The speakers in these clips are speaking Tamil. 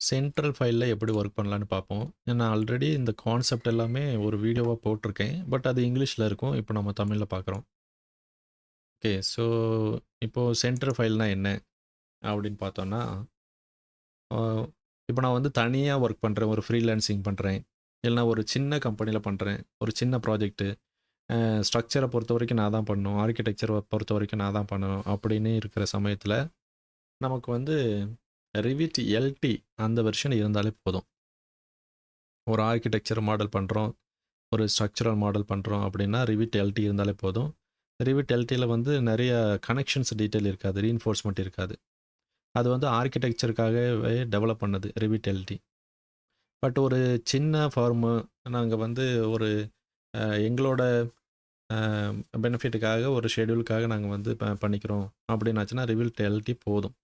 சென்ட்ரல் ஃபைல்ல எப்படி ஒர்க் பண்ணலான்னு பார்ப்போம். நான் ஆல்ரெடி இந்த கான்செப்ட் எல்லாமே ஒரு வீடியோவா போட்டிருக்கேன். பட் அது இங்கிலீஷ்ல இருக்கும். இப்போ நம்ம தமிழ்ல பார்க்குறோம். ஓகே. ஸோ இப்போ சென்ட்ரல் ஃபைல்னா என்ன அப்படின்னு பார்த்தோம்னா, அ இப்போ நான் வந்து தனியா ஒர்க் பண்றேன். ஒரு ஃப்ரீலான்சிங் பண்றேன். இல்லைனா ஒரு சின்ன கம்பெனியில பண்றேன். ஒரு சின்ன ப்ராஜெக்ட்டு. ஸ்ட்ரக்சரை பொறுத்தவரைக்கும் நான் தான் பண்ணணும். ஆர்க்கிடெக்சர் பொறுத்தவரைக்கும் நான் தான் பண்ணணும். அப்படின்னு இருக்கிற சமயத்தில, நமக்கு வந்து Revit LT அந்த வெர்ஷன் இருந்தாலே போதும். ஒரு ஆர்க்கிடெக்சர் மாடல் பண்ணுறோம், ஒரு ஸ்ட்ரக்சரல் மாடல் பண்ணுறோம் அப்படின்னா Revit LT இருந்தாலே போதும். Revit LTல வந்து நிறைய கனெக்ஷன்ஸ் டீட்டெயில் இருக்காது, ரீஇன்ஃபோர்ஸ்மெண்ட் இருக்காது. அது வந்து ஆர்க்கிடெக்சருக்காகவே டெவலப் பண்ணது Revit LT. பட் ஒரு சின்ன ஃபார்மு நாங்கள் வந்து ஒரு எங்களோட பெனிஃபிட்டுக்காக ஒரு ஷெட்யூலுக்காக நாங்கள் வந்து பண்ணிக்கிறோம் அப்படின்னாச்சுன்னா Revit LT போதும்.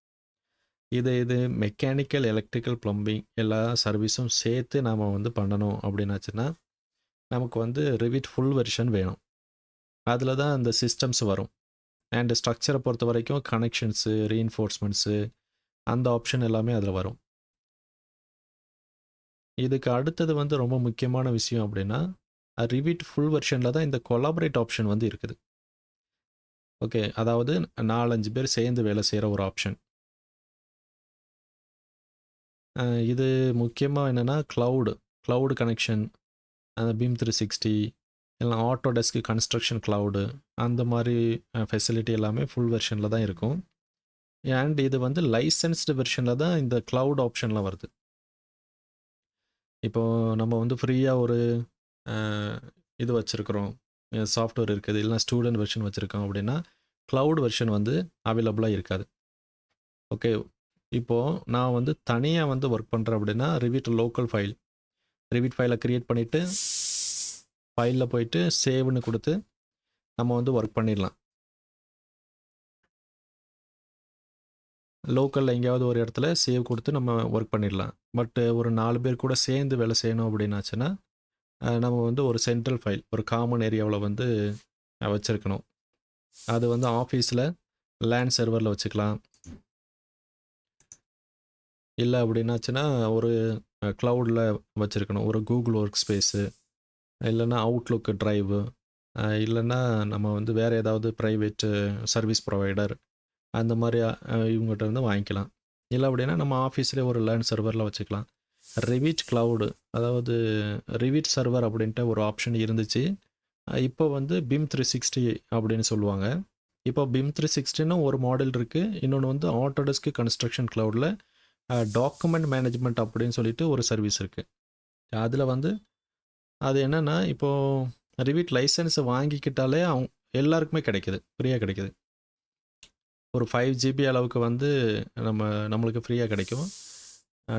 இது மெக்கானிக்கல், எலக்ட்ரிக்கல், ப்ளம்பிங் எல்லா சர்வீஸும் சேர்த்து நாம் வந்து பண்ணணும் அப்படின்னாச்சுன்னா நமக்கு வந்து Revit ஃபுல் வெர்ஷன் வேணும். அதில் தான் அந்த சிஸ்டம்ஸ் வரும். அண்ட் ஸ்ட்ரக்சரை பொறுத்த வரைக்கும் கனெக்ஷன்ஸு, ரீஇன்ஃபோர்ஸ்மெண்ட்ஸு அந்த ஆப்ஷன் எல்லாமே அதில் வரும். இதுக்கு அடுத்தது வந்து ரொம்ப முக்கியமான விஷயம் அப்படின்னா, Revit ஃபுல் வெர்ஷனில் தான் இந்த கொலாபரேட் ஆப்ஷன் வந்து இருக்குது. ஓகே. அதாவது 4, 5 பேர் சேர்ந்து வேலை செய்கிற ஒரு ஆப்ஷன். இது முக்கியமா என்னென்னா கிளவுடு கனெக்ஷன், பீம் 360 இல்லைனா ஆட்டோடெஸ்க் கன்ஸ்ட்ரக்ஷன் கிளவுடு அந்த மாதிரி ஃபெசிலிட்டி எல்லாமே ஃபுல் வெர்ஷனில் தான் இருக்கும். அண்ட் இது வந்து லைசன்ஸ்டு வெர்ஷனில் தான் இந்த கிளவுட் ஆப்ஷன்லாம் வருது. இப்போ நம்ம வந்து ஃப்ரீயாக ஒரு இது வச்சுருக்கிறோம், சாஃப்ட்வேர் இருக்குது, இல்லைனா ஸ்டூடெண்ட் வெர்ஷன் வச்சுருக்கோம் அப்படின்னா கிளவுட் வெர்ஷன் வந்து அவைலபிளாக இருக்காது. ஓகே. இப்போது நான் வந்து தனியாக வந்து ஒர்க் பண்ணுறேன் அப்படின்னா Revit லோக்கல் ஃபைல், Revit ஃபைலை க்ரியேட் பண்ணிவிட்டு ஃபைலில் போயிட்டு சேவ்னு கொடுத்து நம்ம வந்து ஒர்க் பண்ணிடலாம். லோக்கலில் எங்கேயாவது ஒரு இடத்துல சேவ் கொடுத்து நம்ம ஒர்க் பண்ணிடலாம். பட் ஒரு 4 பேர் கூட சேர்ந்து வேலை செய்யணும் அப்படின்னாச்சுன்னா நம்ம வந்து ஒரு சென்ட்ரல் ஃபைல், ஒரு காமன் ஏரியாவில் வந்து வச்சுருக்கணும். அது வந்து ஆஃபீஸில் லேன் சர்வரில் வச்சுக்கலாம். இல்லை அப்படின்னாச்சுன்னா ஒரு க்ளவுடில் வச்சுருக்கணும். ஒரு கூகுள் ஒர்க் ஸ்பேஸு, இல்லைன்னா அவுட்லுக் ட்ரைவு, இல்லைன்னா நம்ம வந்து வேறு ஏதாவது ப்ரைவேட்டு சர்வீஸ் ப்ரொவைடர் அந்த மாதிரி இவங்ககிட்ட இருந்து வாங்கிக்கலாம். இல்லை அப்படின்னா நம்ம ஆஃபீஸ்லேயே ஒரு லேன் சர்வரில் வச்சுக்கலாம். Revit கிளவுடு, அதாவது Revit சர்வர் அப்படின்ட்டு ஒரு ஆப்ஷன் இருந்துச்சு. இப்போ வந்து BIM 360 அப்படின்னு சொல்லுவாங்க. இப்போ BIM 360ன்னு ஒரு மாடல் இருக்குது. இன்னொன்று வந்து ஆட்டோடெஸ்க் கன்ஸ்ட்ரக்ஷன் கிளவுடில் டாக்குமெண்ட் மேனேஜ்மெண்ட் அப்படின்னு சொல்லிட்டு ஒரு சர்வீஸ் இருக்குது. அதில் வந்து அது என்னென்னா இப்போது Revit லைசன்ஸை வாங்கிக்கிட்டாலே எல்லாருக்குமே கிடைக்குது, ஃப்ரீயாக கிடைக்குது. ஒரு 5 GB அளவுக்கு வந்து நம்மளுக்கு ஃப்ரீயாக கிடைக்கும்.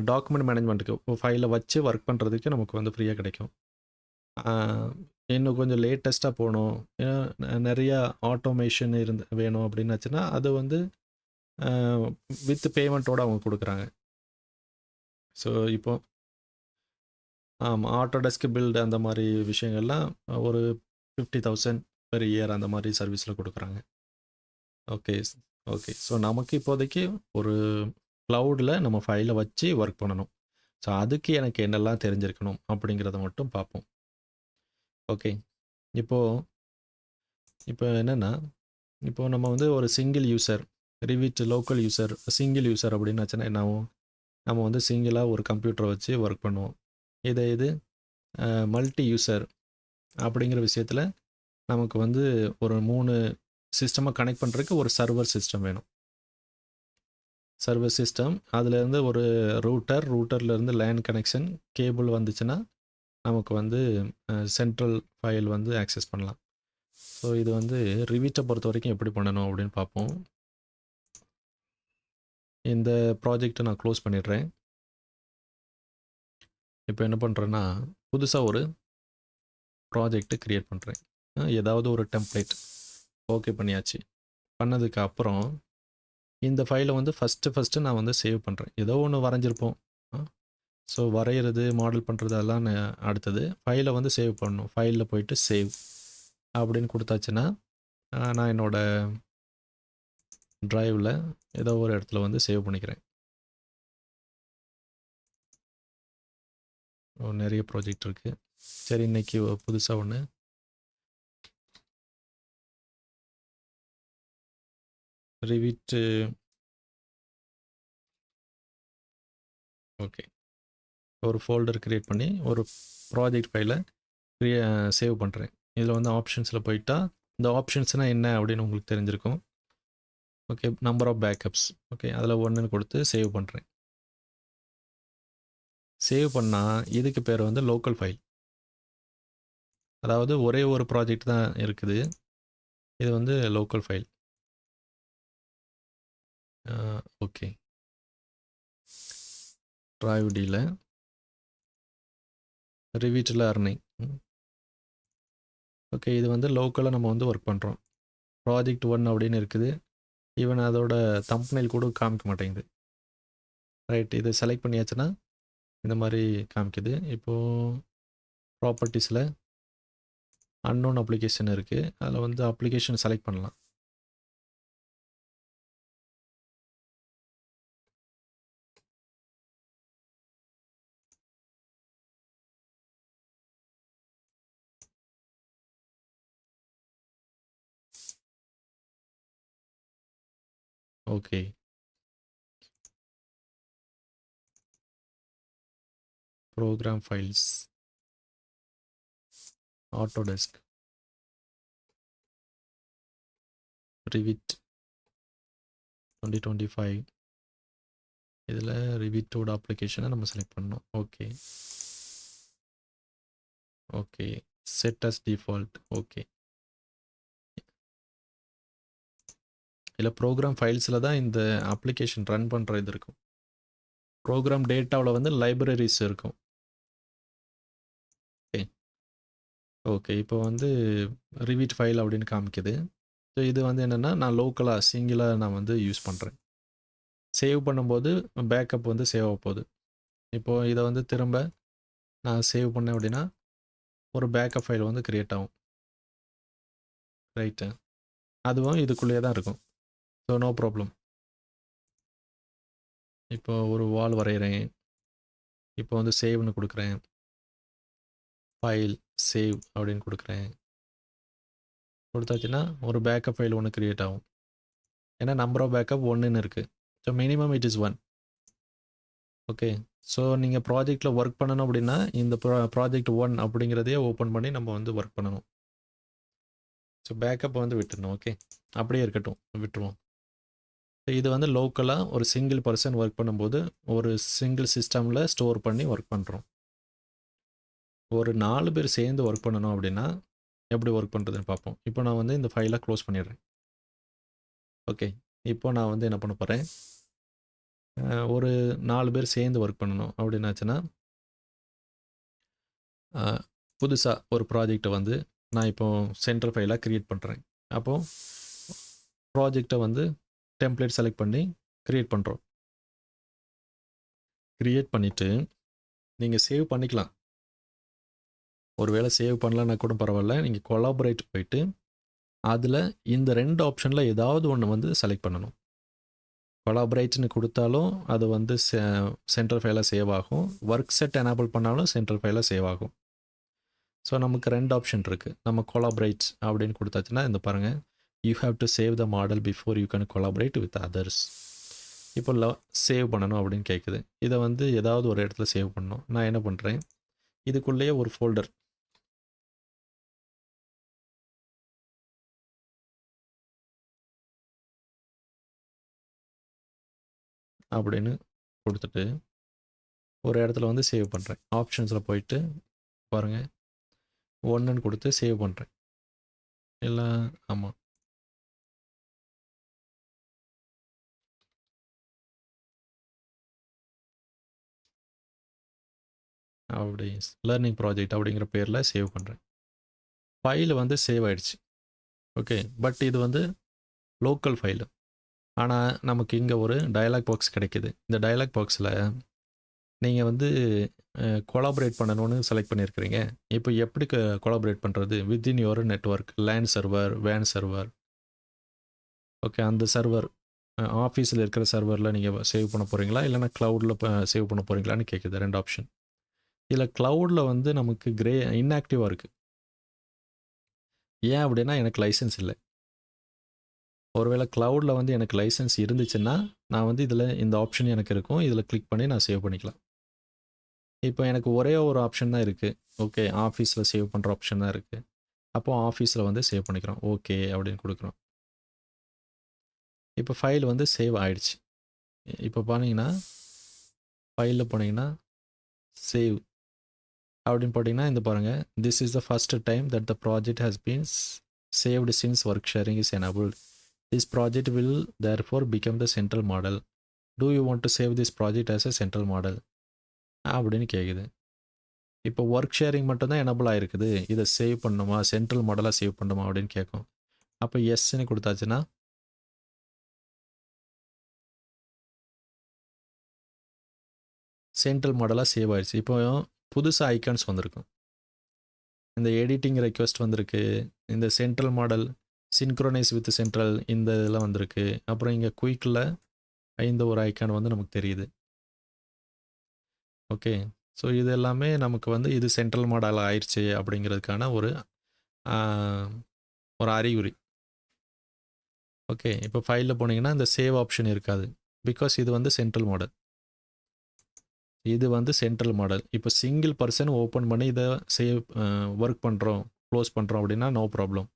டாக்குமெண்ட் மேனேஜ்மெண்ட்டுக்கு ஃபைலை வச்சு ஒர்க் பண்ணுறதுக்கு நமக்கு வந்து ஃப்ரீயாக கிடைக்கும். இன்னும் கொஞ்சம் லேட்டஸ்ட்டாக போகணும், ஏன்னா நிறையா ஆட்டோமேஷன் வேணும் அப்படின்னாச்சுன்னா அது வந்து வித் பேமெண்ட்டோடு அவங்க கொடுக்குறாங்க. ஸோ இப்போ ஆமாம், ஆட்டோடெஸ்க் பில்டு அந்த மாதிரி விஷயங்கள்லாம் ஒரு 50,000 பெர் இயர் அந்த மாதிரி சர்வீஸில் கொடுக்குறாங்க. ஓகே. ஓகே. ஸோ நமக்கு இப்போதைக்கு ஒரு க்ளவுடில் நம்ம ஃபைலை வச்சு ஒர்க் பண்ணணும். ஸோ அதுக்கு எனக்கு என்னெல்லாம் தெரிஞ்சிருக்கணும் அப்படிங்கிறத மட்டும் பார்ப்போம். ஓகே. இப்போ என்னென்னா, இப்போ நம்ம வந்து ஒரு single user, Revit local user, single user அப்படின்னாச்சுன்னா என்ன ஆகும்? நம்ம வந்து சிங்கிளாக ஒரு கம்ப்யூட்டரை வச்சு ஒர்க் பண்ணுவோம். இது மல்டி யூசர் அப்படிங்கிற விஷயத்தில் நமக்கு வந்து ஒரு 3 சிஸ்டமாக கனெக்ட் பண்ணுறதுக்கு ஒரு சர்வர் சிஸ்டம் வேணும். சர்வர் சிஸ்டம், அதுலேருந்து ஒரு ரூட்டர்லேருந்து லேன் கனெக்ஷன், கேபிள் வந்துச்சுன்னா நமக்கு வந்து சென்ட்ரல் ஃபைல் வந்து ஆக்சஸ் பண்ணலாம். ஸோ இது வந்து Revit பொறுத்த வரைக்கும் எப்படி பண்ணணும் அப்படின்னு பார்ப்போம். இந்த ப்ராஜெக்ட்டை நான் க்ளோஸ் பண்ணிடுறேன். இப்போ என்ன பண்ணுறேன்னா, புதுசாக ஒரு ப்ராஜெக்ட்டு க்ரியேட் பண்ணுறேன். ஏதாவது ஒரு டெம்ப்ளேட் ஓகே பண்ணியாச்சு. பண்ணதுக்கு அப்புறம் இந்த ஃபைலை வந்து ஃபஸ்ட்டு நான் வந்து சேவ் பண்ணுறேன். ஏதோ ஒன்று வரைஞ்சிருப்போம். ஸோ வரைகிறது, மாடல் பண்ணுறது அதெல்லாம் அடுத்தது. ஃபைலை வந்து சேவ் பண்ணணும். ஃபைலில் போயிட்டு சேவ் அப்படின்னு கொடுத்தாச்சுன்னா, நான் என்னோடய ட்ரைவில் ஏதோ ஒரு இடத்துல வந்து சேவ் பண்ணிக்கிறேன். நிறைய ப்ராஜெக்ட் இருக்குது. சரி, இன்னைக்கு புதுசாக ஒன்று ரிவிட். ஓகே, ஒரு ஃபோல்டர் க்ரியேட் பண்ணி ஒரு ப்ராஜெக்ட் ஃபைலை சேவ் பண்ணுறேன். இதில் வந்து ஆப்ஷன்ஸில் போயிட்டா இந்த ஆப்ஷன்ஸ்னால் என்ன அப்படின்னு உங்களுக்கு தெரிஞ்சிருக்கும். Okay, number of backups. Okay, அதில் ஒன்றுன்னு கொடுத்து சேவ் பண்ணுறேன். சேவ் பண்ணால் இதுக்கு பேர் வந்து லோக்கல் ஃபைல். அதாவது ஒரே ஒரு ப்ராஜெக்ட் தான் இருக்குது. இது வந்து லோக்கல் ஃபைல். ஓகே, டிரைவ் டியில் ரிவிட்டில் அர்னிங். ஓகே, இது வந்து லோக்கலாக நம்ம வந்து ஒர்க் பண்ணுறோம். ப்ராஜெக்ட் 1 அப்படின்னு இருக்குது. ஈவன் அதோட தம்ப்நெயில் கூட காமிக்க மாட்டேங்குது. ரைட், இதை செலக்ட் பண்ணியாச்சுன்னா இந்த மாதிரி காமிக்குது. இப்போது ப்ராப்பர்ட்டிஸில் அன்னோன் அப்ளிகேஷன் இருக்குது. அதில் வந்து அப்ளிகேஷன் செலக்ட் பண்ணலாம். Okay, program files, Autodesk, Revit 2025. இதில் ரிவிட்டோட அப்ளிகேஷனை நம்ம செலக்ட் பண்ணோம். Okay okay, set as default. Okay, இதில் ப்ரோக்ராம் ஃபைல்ஸில் தான் இந்த அப்ளிகேஷன் ரன் பண்ணுற இது இருக்கும். ப்ரோக்ராம் டேட்டாவில் வந்து லைப்ரரிஸ் இருக்கும். ஓகே ஓகே, இப்போ வந்து ரிவிட் ஃபைல் அப்படின்னு காமிக்குது. ஸோ இது வந்து என்னென்னா நான் லோக்கலாக சிங்கிளாக நான் வந்து யூஸ் பண்ணுறேன். சேவ் பண்ணும்போது பேக்கப் வந்து சேவ் ஆக போகுது. இப்போது இதை வந்து திரும்ப நான் சேவ் பண்ணேன் அப்படின்னா ஒரு பேக்கப் ஃபைல் வந்து க்ரியேட் ஆகும். ரைட்டு, அதுவும் இதுக்குள்ளேயே தான் இருக்கும். So no problem. இப்போ ஒரு வால் வரைகிறேன். இப்போ வந்து சேவ்னு கொடுக்குறேன். ஃபைல் சேவ் அப்படின்னு கொடுக்குறேன். கொடுத்தாச்சுன்னா ஒரு பேக்கப் ஃபைல் ஒன்று க்ரியேட் ஆகும். ஏன்னா நம்பர் ஆஃப் பேக்கப் 1ன்னு இருக்குது. So minimum it is 1. Okay, so நீங்கள் ப்ராஜெக்டில் ஒர்க் பண்ணணும் அப்படின்னா இந்த ப்ராஜெக்ட் 1 அப்படிங்கிறதையே ஓப்பன் பண்ணி நம்ம வந்து ஒர்க் பண்ணணும். ஸோ பேக்கப் வந்து விட்டுடணும். ஓகே, அப்படியே இருக்கட்டும், விட்டுருவோம். இது வந்து லோக்கலாக ஒரு சிங்கிள் பர்சன் ஒர்க் பண்ணும்போது ஒரு சிங்கிள் சிஸ்டமில் ஸ்டோர் பண்ணி ஒர்க் பண்ணுறோம். ஒரு 4 பேர் சேர்ந்து ஒர்க் பண்ணணும் அப்படின்னா எப்படி ஒர்க் பண்ணுறதுன்னு பார்ப்போம். இப்போ நான் வந்து இந்த ஃபைலை க்ளோஸ் பண்ணிடுறேன். ஓகே, இப்போ நான் வந்து என்ன பண்ண போகிறேன், ஒரு 4 பேர் சேர்ந்து ஒர்க் பண்ணணும் அப்படின்னாச்சுன்னா புதுசாக ஒரு ப்ராஜெக்டை வந்து நான் இப்போ சென்ட்ரல் ஃபைலாக க்ரியேட் பண்ணுறேன். அப்போது ப்ராஜெக்டை வந்து டெம்ப்ளேட் செலக்ட் பண்ணி க்ரியேட் பண்ணுறோம். க்ரியேட் பண்ணிவிட்டு நீங்கள் சேவ் பண்ணிக்கலாம். ஒருவேளை சேவ் பண்ணலன்னா கூட பரவாயில்ல. நீங்கள் கொலாபரேட் போயிட்டு அதில் இந்த 2 ஆப்ஷனில் ஏதாவது ஒன்று வந்து செலக்ட் பண்ணணும். கொலாபரேட்னு கொடுத்தாலும் அது வந்து சென்ட்ரல் ஃபைலாக சேவ் ஆகும். ஒர்க் செட் எனேபிள் பண்ணாலும் சென்ட்ரல் ஃபைலாக சேவ் ஆகும். ஸோ நமக்கு 2 ஆப்ஷன் இருக்குது. நம்ம கொலாபரேட் அப்படின்னு கொடுத்தாச்சுன்னா இந்த பாருங்கள், you have to save the model before you can collaborate with others. இப்போ சேவ் பண்ணணும் அப்படின்னு கேட்குது. இதை வந்து ஏதாவது ஒரு இடத்துல சேவ் பண்ணணும். நான் என்ன பண்ணுறேன், இதுக்குள்ளேயே ஒரு ஃபோல்டர் அப்படின்னு கொடுத்துட்டு ஒரு இடத்துல வந்து சேவ் பண்ணுறேன். ஆப்ஷன்ஸில் போயிட்டு பாருங்கள், 1ன்னு கொடுத்து சேவ் பண்ணுறேன். இல்லை, ஆமாம், அப்படி லேர்னிங் ப்ராஜெக்ட் அப்படிங்கிற பேரில் சேவ் பண்ணுறேன். ஃபைல் வந்து சேவ் ஆகிடுச்சு. ஓகே, பட் இது வந்து லோக்கல் ஃபைலு. ஆனால் நமக்கு இங்கே ஒரு டயலாக் பாக்ஸ் கிடைக்கிது. இந்த டயலாக் பாக்ஸில் நீங்கள் வந்து கொலாபரேட் பண்ணணும்னு செலக்ட் பண்ணியிருக்கிறீங்க. இப்போ எப்படி கொலாபரேட் பண்ணுறது within your network, LAN server, வேன் சர்வர். ஓகே, அந்த சர்வர் ஆஃபீஸில் இருக்கிற சர்வரில் நீங்கள் சேவ் பண்ண போகிறீங்களா, இல்லைனா க்ளவுடில் சேவ் பண்ண போகிறீங்களான்னு கேட்குது. 2 ஆப்ஷன். இதில் க்ளவுடில் வந்து நமக்கு இன்ஆக்டிவாக இருக்குது. ஏன் அப்படின்னா எனக்கு லைசன்ஸ் இல்லை. ஒருவேளை க்ளவுடில் வந்து எனக்கு லைசன்ஸ் இருந்துச்சுன்னா நான் வந்து இதில் இந்த ஆப்ஷன் எனக்கு இருக்கும், இதில் கிளிக் பண்ணி நான் சேவ் பண்ணிக்கலாம். இப்போ எனக்கு ஒரே ஒரு ஆப்ஷன் தான் இருக்குது. ஓகே, ஆஃபீஸில் சேவ் பண்ணுற ஆப்ஷன் தான் இருக்குது. அப்போது ஆஃபீஸில் வந்து சேவ் பண்ணிக்கிறோம். ஓகே அப்படின்னு கொடுக்குறோம். இப்போ ஃபைல் வந்து சேவ் ஆயிடுச்சு. இப்போ பார்த்தீங்கன்னா ஃபைலில் போனீங்கன்னா சேவ் அப்படின்னு போட்டிங்கன்னா இந்த பாருங்கள், this is the first time that the project has been saved since work sharing is enabled. This project will therefore become the central model. Do you want to save this project as a central model அப்படின்னு கேட்குது. இப்போ ஒர்க் ஷேரிங் மட்டும்தான் எனபிள் ஆகிருக்குது, இதை சேவ் பண்ணணுமா, சென்ட்ரல் மாடலாக சேவ் பண்ணணுமா அப்படின்னு கேட்கும். அப்போ எஸ்ன்னு கொடுத்தாச்சுன்னா சென்ட்ரல் மாடலாக சேவ் ஆயிடுச்சு. இப்போ புதுசாக ஐக்கான்ஸ் வந்திருக்கும். இந்த எடிட்டிங் ரெக்வெஸ்ட் வந்திருக்கு, இந்த central model synchronise with central இந்த இதெல்லாம் வந்திருக்கு. அப்புறம் இங்கே குயிக்கில் இந்த ஒரு ஐக்கான் வந்து நமக்கு தெரியுது. ஓகே, ஸோ இது எல்லாமே நமக்கு வந்து இது சென்ட்ரல் மாடல் ஆயிடுச்சு அப்படிங்கிறதுக்கான ஒரு அறிகுறி. ஓகே, இப்போ ஃபைலில் போனீங்கன்னா இந்த சேவ் ஆப்ஷன் இருக்காது, பிகாஸ் இது வந்து சென்ட்ரல் மாடல். இது வந்து சென்ட்ரல் மாடல். இப்போ சிங்கிள் பர்சன் ஓப்பன் பண்ணி இதை சேவ் ஒர்க் பண்ணுறோம், க்ளோஸ் பண்ணுறோம் அப்படின்னா நோ ப்ராப்ளம்.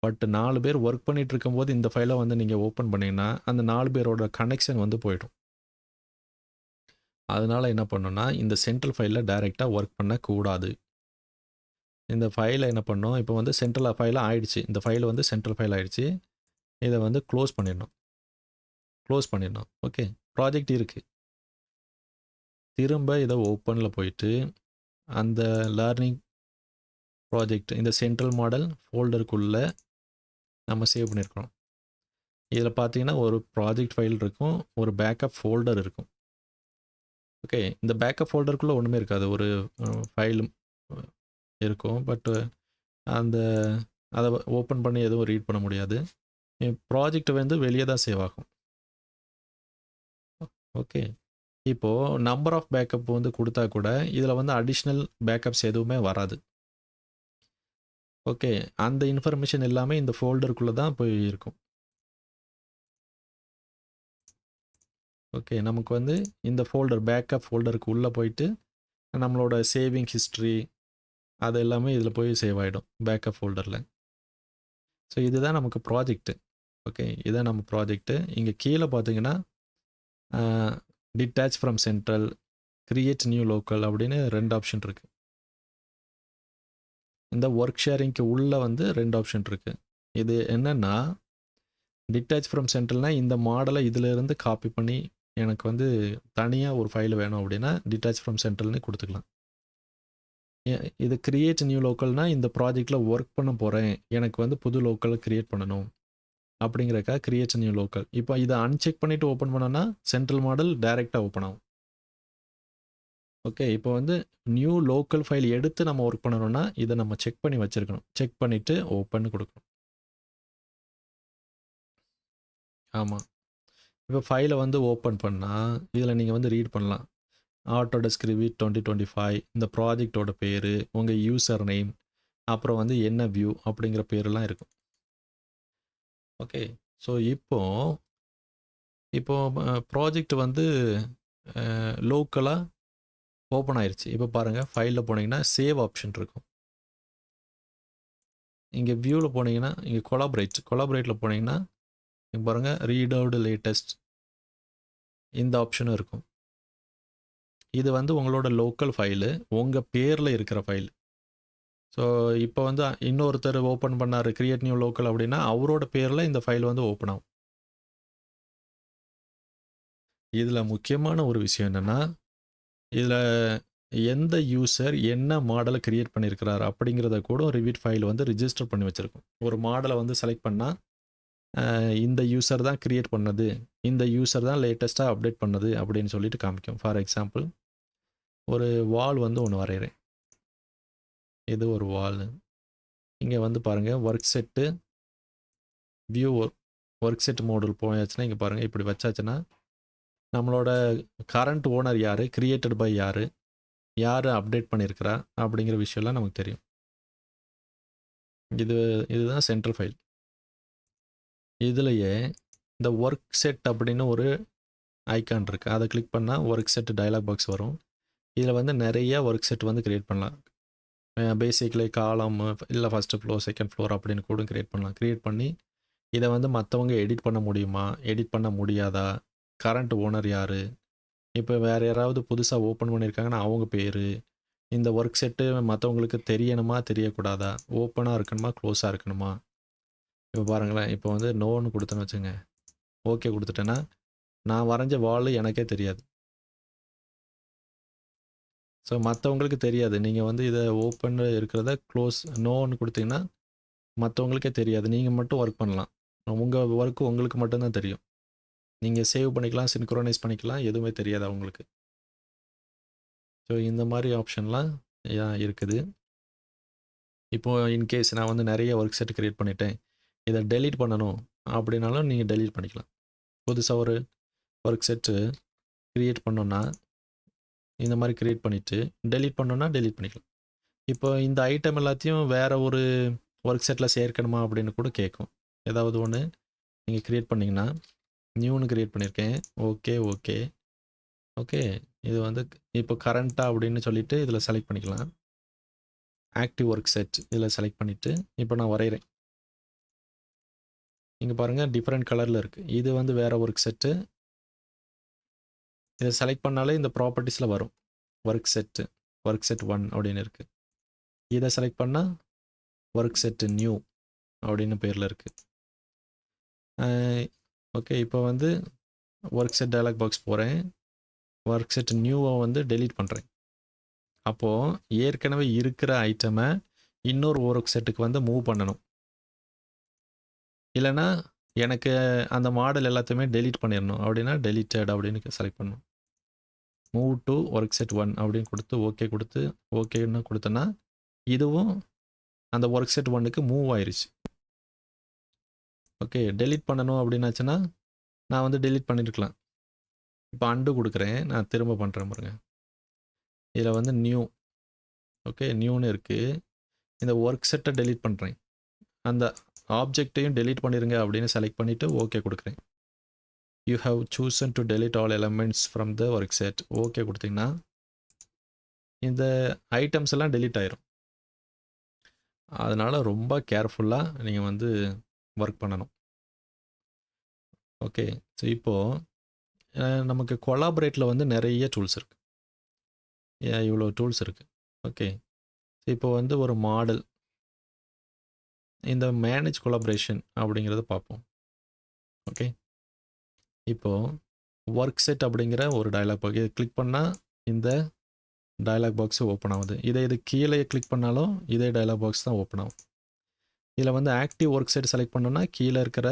பட் 4 பேர் ஒர்க் பண்ணிகிட்டு இருக்கும்போது இந்த ஃபைலை வந்து நீங்கள் ஓப்பன் பண்ணிங்கன்னா அந்த 4 பேரோட கனெக்ஷன் வந்து போய்டும். அதனால் என்ன பண்ணணும்னா இந்த சென்ட்ரல் ஃபைலில் டைரெக்டாக ஒர்க் பண்ணக்கூடாது. இந்த ஃபைலை என்ன பண்ணோம், இப்போ வந்து சென்ட்ரல் ஃபைலாக ஆயிடுச்சு, இந்த ஃபைல் வந்து சென்ட்ரல் ஃபைல் ஆயிடுச்சு. இதை வந்து க்ளோஸ் பண்ணிடணும். ஓகே, ப்ராஜெக்ட் இருக்குது. திரும்ப இதை ஓப்பனில் போயிட்டு அந்த லேர்னிங் ப்ராஜெக்ட் இந்த சென்ட்ரல் மாடல் ஃபோல்டருக்குள்ளே நம்ம சேவ் பண்ணியிருக்கிறோம். இதில் பார்த்தீங்கன்னா ஒரு ப்ராஜெக்ட் ஃபைல் இருக்கும், ஒரு பேக்கப் ஃபோல்டர் இருக்கும். ஓகே, இந்த பேக்கப் ஃபோல்டருக்குள்ளே ஒன்றுமே இருக்காது, ஒரு ஃபைலும் இருக்கும். பட்டு அதை ஓப்பன் பண்ணி எதுவும் ரீட் பண்ண முடியாது. ப்ராஜெக்ட் வந்து வெளியே தான் சேவ் ஆகும். ஓகே, இப்போது நம்பர் ஆஃப் பேக்கப் வந்து கொடுத்தா கூட இதில் வந்து அடிஷ்னல் பேக்கப்ஸ் எதுவுமே வராது. ஓகே, அந்த இன்ஃபர்மேஷன் எல்லாமே இந்த ஃபோல்டருக்குள்ளே தான் போய் இருக்கும். ஓகே, நமக்கு வந்து இந்த ஃபோல்டர் பேக்கப் ஃபோல்டருக்கு உள்ளே போயிட்டு நம்மளோட சேவிங் ஹிஸ்ட்ரி அது எல்லாமே இதில் போய் சேவ் ஆகிடும் பேக்கப் ஃபோல்டரில். ஸோ இதுதான் நமக்கு ப்ராஜெக்ட்டு. ஓகே, இதான் நம்ம ப்ராஜெக்ட்டு. இங்கே கீழே பார்த்தீங்கன்னா detach from central, create new local அப்படின்னு 2 ஆப்ஷன் இருக்குது. இந்த ஒர்க் ஷேரிங்க்கு உள்ளே வந்து 2 ஆப்ஷன் இருக்குது. இது என்னென்னா டிட்டாச் ஃப்ரம் சென்ட்ரல்னால் இந்த மாடலை இதிலேருந்து காப்பி பண்ணி எனக்கு வந்து தனியாக ஒரு ஃபைல் வேணும் அப்படின்னா டிட்டாச் ஃப்ரம் சென்ட்ரல்னு கொடுத்துக்கலாம். இது கிரியேட் நியூ லோக்கல்னால் இந்த ப்ராஜெக்டில் ஒர்க் பண்ண போகிறேன், எனக்கு வந்து புது லோக்கலை க்ரியேட் பண்ணணும் அப்படிங்கிறக்கா கிரியேட் நியூ லோக்கல். இப்போ இதை அன்செக் பண்ணிவிட்டு ஓப்பன் பண்ணோன்னா சென்ட்ரல் மாடல் டைரெக்டாக ஓப்பன் ஆகும். ஓகே, இப்போ வந்து நியூ லோக்கல் ஃபைல் எடுத்து நம்ம ஒர்க் பண்ணணும்னா இதை நம்ம செக் பண்ணி வச்சுருக்கணும். செக் பண்ணிவிட்டு ஓப்பன் கொடுக்கணும். ஆமாம், இப்போ ஃபைலை வந்து ஓப்பன் பண்ணால் இதில் நீங்கள் வந்து ரீட் பண்ணலாம். ஆட்டோடெஸ்க் ரிவ்யூ 2025, இந்த ப்ராஜெக்டோட பேர், உங்கள் யூசர் நேம், அப்புறம் வந்து என்ன வியூ அப்படிங்கிற பேரெல்லாம் இருக்கும். ஓகே, ஸோ இப்போ ப்ராஜெக்ட் வந்து லோக்கலாக ஓப்பன் ஆயிடுச்சு. இப்போ பாருங்கள், ஃபைலில் போனீங்கன்னா சேவ் ஆப்ஷன் இருக்கும். இங்கே வியூவில் போனீங்கன்னா இங்கே கொலாபரேட்டில் போனீங்கன்னா இங்கே பாருங்கள் ரீட் அவுட் லேட்டஸ்ட் இந்த ஆப்ஷனும் இருக்கும். இது வந்து உங்களோட லோக்கல் ஃபைலு, உங்கள் பேரில் இருக்கிற ஃபைல். ஸோ இப்போ வந்து இன்னொருத்தர் ஓப்பன் பண்ணார் கிரியேட் நியூ லோக்கல் அப்படின்னா அவரோட பேரில் இந்த ஃபைல் வந்து ஓப்பன் ஆகும். இதில் முக்கியமான ஒரு விஷயம் என்னென்னா இதில் எந்த யூசர் என்ன மாடலை கிரியேட் பண்ணியிருக்கிறார் அப்படிங்கிறத கூட ரிவீட் ஃபைல் வந்து ரிஜிஸ்டர் பண்ணி வச்சுருக்கும். ஒரு மாடலை வந்து செலக்ட் பண்ணால் இந்த யூசர் தான் கிரியேட் பண்ணது, இந்த யூசர் தான் லேட்டஸ்ட்டாக அப்டேட் பண்ணது அப்படின்னு சொல்லிட்டு காமிக்கும். ஃபார் எக்ஸாம்பிள் ஒரு வால் வந்து ஒன்று வரைகிறேன், இது ஒரு வால். இங்கே வந்து பாருங்கள் work set view work set மோடில் போயாச்சுன்னா இங்கே பாருங்கள் இப்படி வச்சாச்சுன்னா நம்மளோட கரண்ட் ஓனர் யார், கிரியேட்டட் பை யார், யார் அப்டேட் பண்ணியிருக்கிறா அப்படிங்கிற விஷயம்லாம் நமக்கு தெரியும். இதுதான் சென்ட்ரல் ஃபைல். இதுலேயே இந்த ஒர்க் செட் அப்படின்னு ஒரு ஐக்கான் இருக்குது. அதை கிளிக் பண்ணால் ஒர்க் செட் டயலாக் பாக்ஸ் வரும். இதில் வந்து நிறைய ஒர்க் செட் வந்து க்ரியேட் பண்ணலாம். பேசிக்லி காலம் இல்லை ஃபஸ்ட்டு ஃப்ளோர் செகண்ட் ஃப்ளோர் அப்படின்னு கூட க்ரியேட் பண்ணலாம். க்ரியேட் பண்ணி இதை வந்து மற்றவங்க எடிட் பண்ண முடியுமா, எடிட் பண்ண முடியாதா, கரண்ட் ஓனர் யார், இப்போ வேறு யாராவது புதுசாக ஓப்பன் பண்ணியிருக்காங்கன்னா அவங்க பேர், இந்த ஒர்க் செட்டு மற்றவங்களுக்கு தெரியணுமா தெரியக்கூடாதா, ஓப்பனாக இருக்கணுமா க்ளோஸாக இருக்கணுமா. இப்போ பாருங்களேன், இப்போ வந்து நோன்னு கொடுத்தேன்னு வச்சுங்க, ஓகே கொடுத்துட்டேன்னா நான் வரைஞ்ச வால் எனக்கே தெரியாது. ஸோ மற்றவங்களுக்கு தெரியாது. நீங்கள் வந்து இதை ஓப்பனில் இருக்கிறத க்ளோஸ் நோன்னு கொடுத்தீங்கன்னா மற்றவங்களுக்கே தெரியாது. நீங்கள் மட்டும் ஒர்க் பண்ணலாம். உங்கள் ஒர்க்கு உங்களுக்கு மட்டும்தான் தெரியும். நீங்கள் சேவ் பண்ணிக்கலாம், சின்க்ரோனைஸ் பண்ணிக்கலாம், எதுவுமே தெரியாது அவங்களுக்கு. ஸோ இந்த மாதிரி ஆப்ஷன்லாம் இருக்குது. இப்போது இன்கேஸ் நான் வந்து நிறைய ஒர்க் செட் க்ரியேட் பண்ணிட்டேன், இதை டெலீட் பண்ணணும் அப்படின்னாலும் நீங்கள் டெலீட் பண்ணிக்கலாம். புதுசாக ஒரு ஒர்க் செட்டு க்ரியேட் பண்ணோன்னா இந்த மாதிரி க்ரியேட் பண்ணிவிட்டு டெலீட் பண்ணோன்னா டெலீட் பண்ணிக்கலாம். இப்போ இந்த ஐட்டம் எல்லாத்தையும் வேறு ஒரு ஒர்க் செட்டில் சேர்க்கணுமா அப்படின்னு கூட கேட்கும். ஏதாவது ஒன்று நீங்கள் க்ரியேட் பண்ணிங்கன்னா நியூன்னு க்ரியேட் பண்ணியிருக்கேன். Okay okay okay. இது வந்து இப்போ கரண்ட்டாக அப்படின்னு சொல்லிவிட்டு இதில் செலக்ட் பண்ணிக்கலாம். ஆக்டிவ் ஒர்க் செட் இதில் செலக்ட் பண்ணிவிட்டு இப்போ நான் வரைகிறேன். இங்கே பாருங்கள் டிஃப்ரெண்ட் கலரில் இருக்குது. இது வந்து வேறு ஒர்க் செட்டு. இதை செலக்ட் பண்ணாலே இந்த ப்ராப்பர்ட்டிஸில் வரும். ஒர்க் செட் 1 அப்படின்னு இருக்குது. இதை செலக்ட் பண்ணால் ஒர்க் செட் நியூ அப்படின்னு பேரில் இருக்குது. ஓகே, இப்போ வந்து ஒர்க் செட் டயலாக் பாக்ஸ் போகிறேன். ஒர்க் செட் நியூவை வந்து டெலீட் பண்ணுறேன். அப்போது ஏற்கனவே இருக்கிற ஐட்டமை இன்னொரு ஒர்க் செட்டுக்கு வந்து மூவ் பண்ணணும். இல்லைன்னா எனக்கு அந்த மாடல் எல்லாத்தையுமே டெலீட் பண்ணிடணும். அப்படின்னா டெலீட்டட் அப்படின்னு செலக்ட் பண்ணணும். மூவ் டு ஒர்க் செட் 1 அப்படின்னு கொடுத்து ஓகே கொடுத்து ஓகேன்னு கொடுத்தேன்னா இதுவும் அந்த ஒர்க் செட் 1க்கு மூவ் ஆயிடுச்சு. ஓகே, டெலீட் பண்ணணும் அப்படின்னாச்சுன்னா நான் வந்து டெலீட் பண்ணியிருக்கலாம். இப்போ அண்டு கொடுக்குறேன், நான் திரும்ப பண்ணுறேன் பாருங்க. இதில் வந்து நியூ, ஓகே நியூன்னு இருக்குது. இந்த ஒர்க் செட்டை டெலீட் பண்ணுறேன். அந்த ஆப்ஜெக்டையும் டெலீட் பண்ணிடுங்க அப்படின்னு செலக்ட் பண்ணிவிட்டு ஓகே கொடுக்குறேன். You have chosen to delete all elements from the workset. Okay கொடுத்தீங்கன்னா இந்த ஐட்டம்ஸ் எல்லாம் டெலீட் ஆயிரும். அதனால் ரொம்ப கேர்ஃபுல்லாக நீங்கள் வந்து ஒர்க் பண்ணணும். ஓகே, ஸோ இப்போது நமக்கு கொலாபரேட்டில் வந்து நிறைய டூல்ஸ் இருக்குது. இவ்வளோ டூல்ஸ் இருக்குது. ஓகே, இப்போ வந்து ஒரு மாடல், இந்த மேனேஜ் கொலாபரேஷன் அப்படிங்கிறத பார்ப்போம். ஓகே, இப்போது ஒர்க் செட் அப்படிங்கிற ஒரு டயலாக் பாக்ஸ் இதை கிளிக் பண்ணால் இந்த டயலாக் பாக்ஸ் ஓப்பன் ஆகுது. இது கீழே கிளிக் பண்ணாலும் இதே டயலாக் பாக்ஸ் தான் ஓப்பன் ஆகும். இதில் வந்து ஆக்டிவ் ஒர்க் செட் செலக்ட் பண்ணோன்னா கீழே இருக்கிற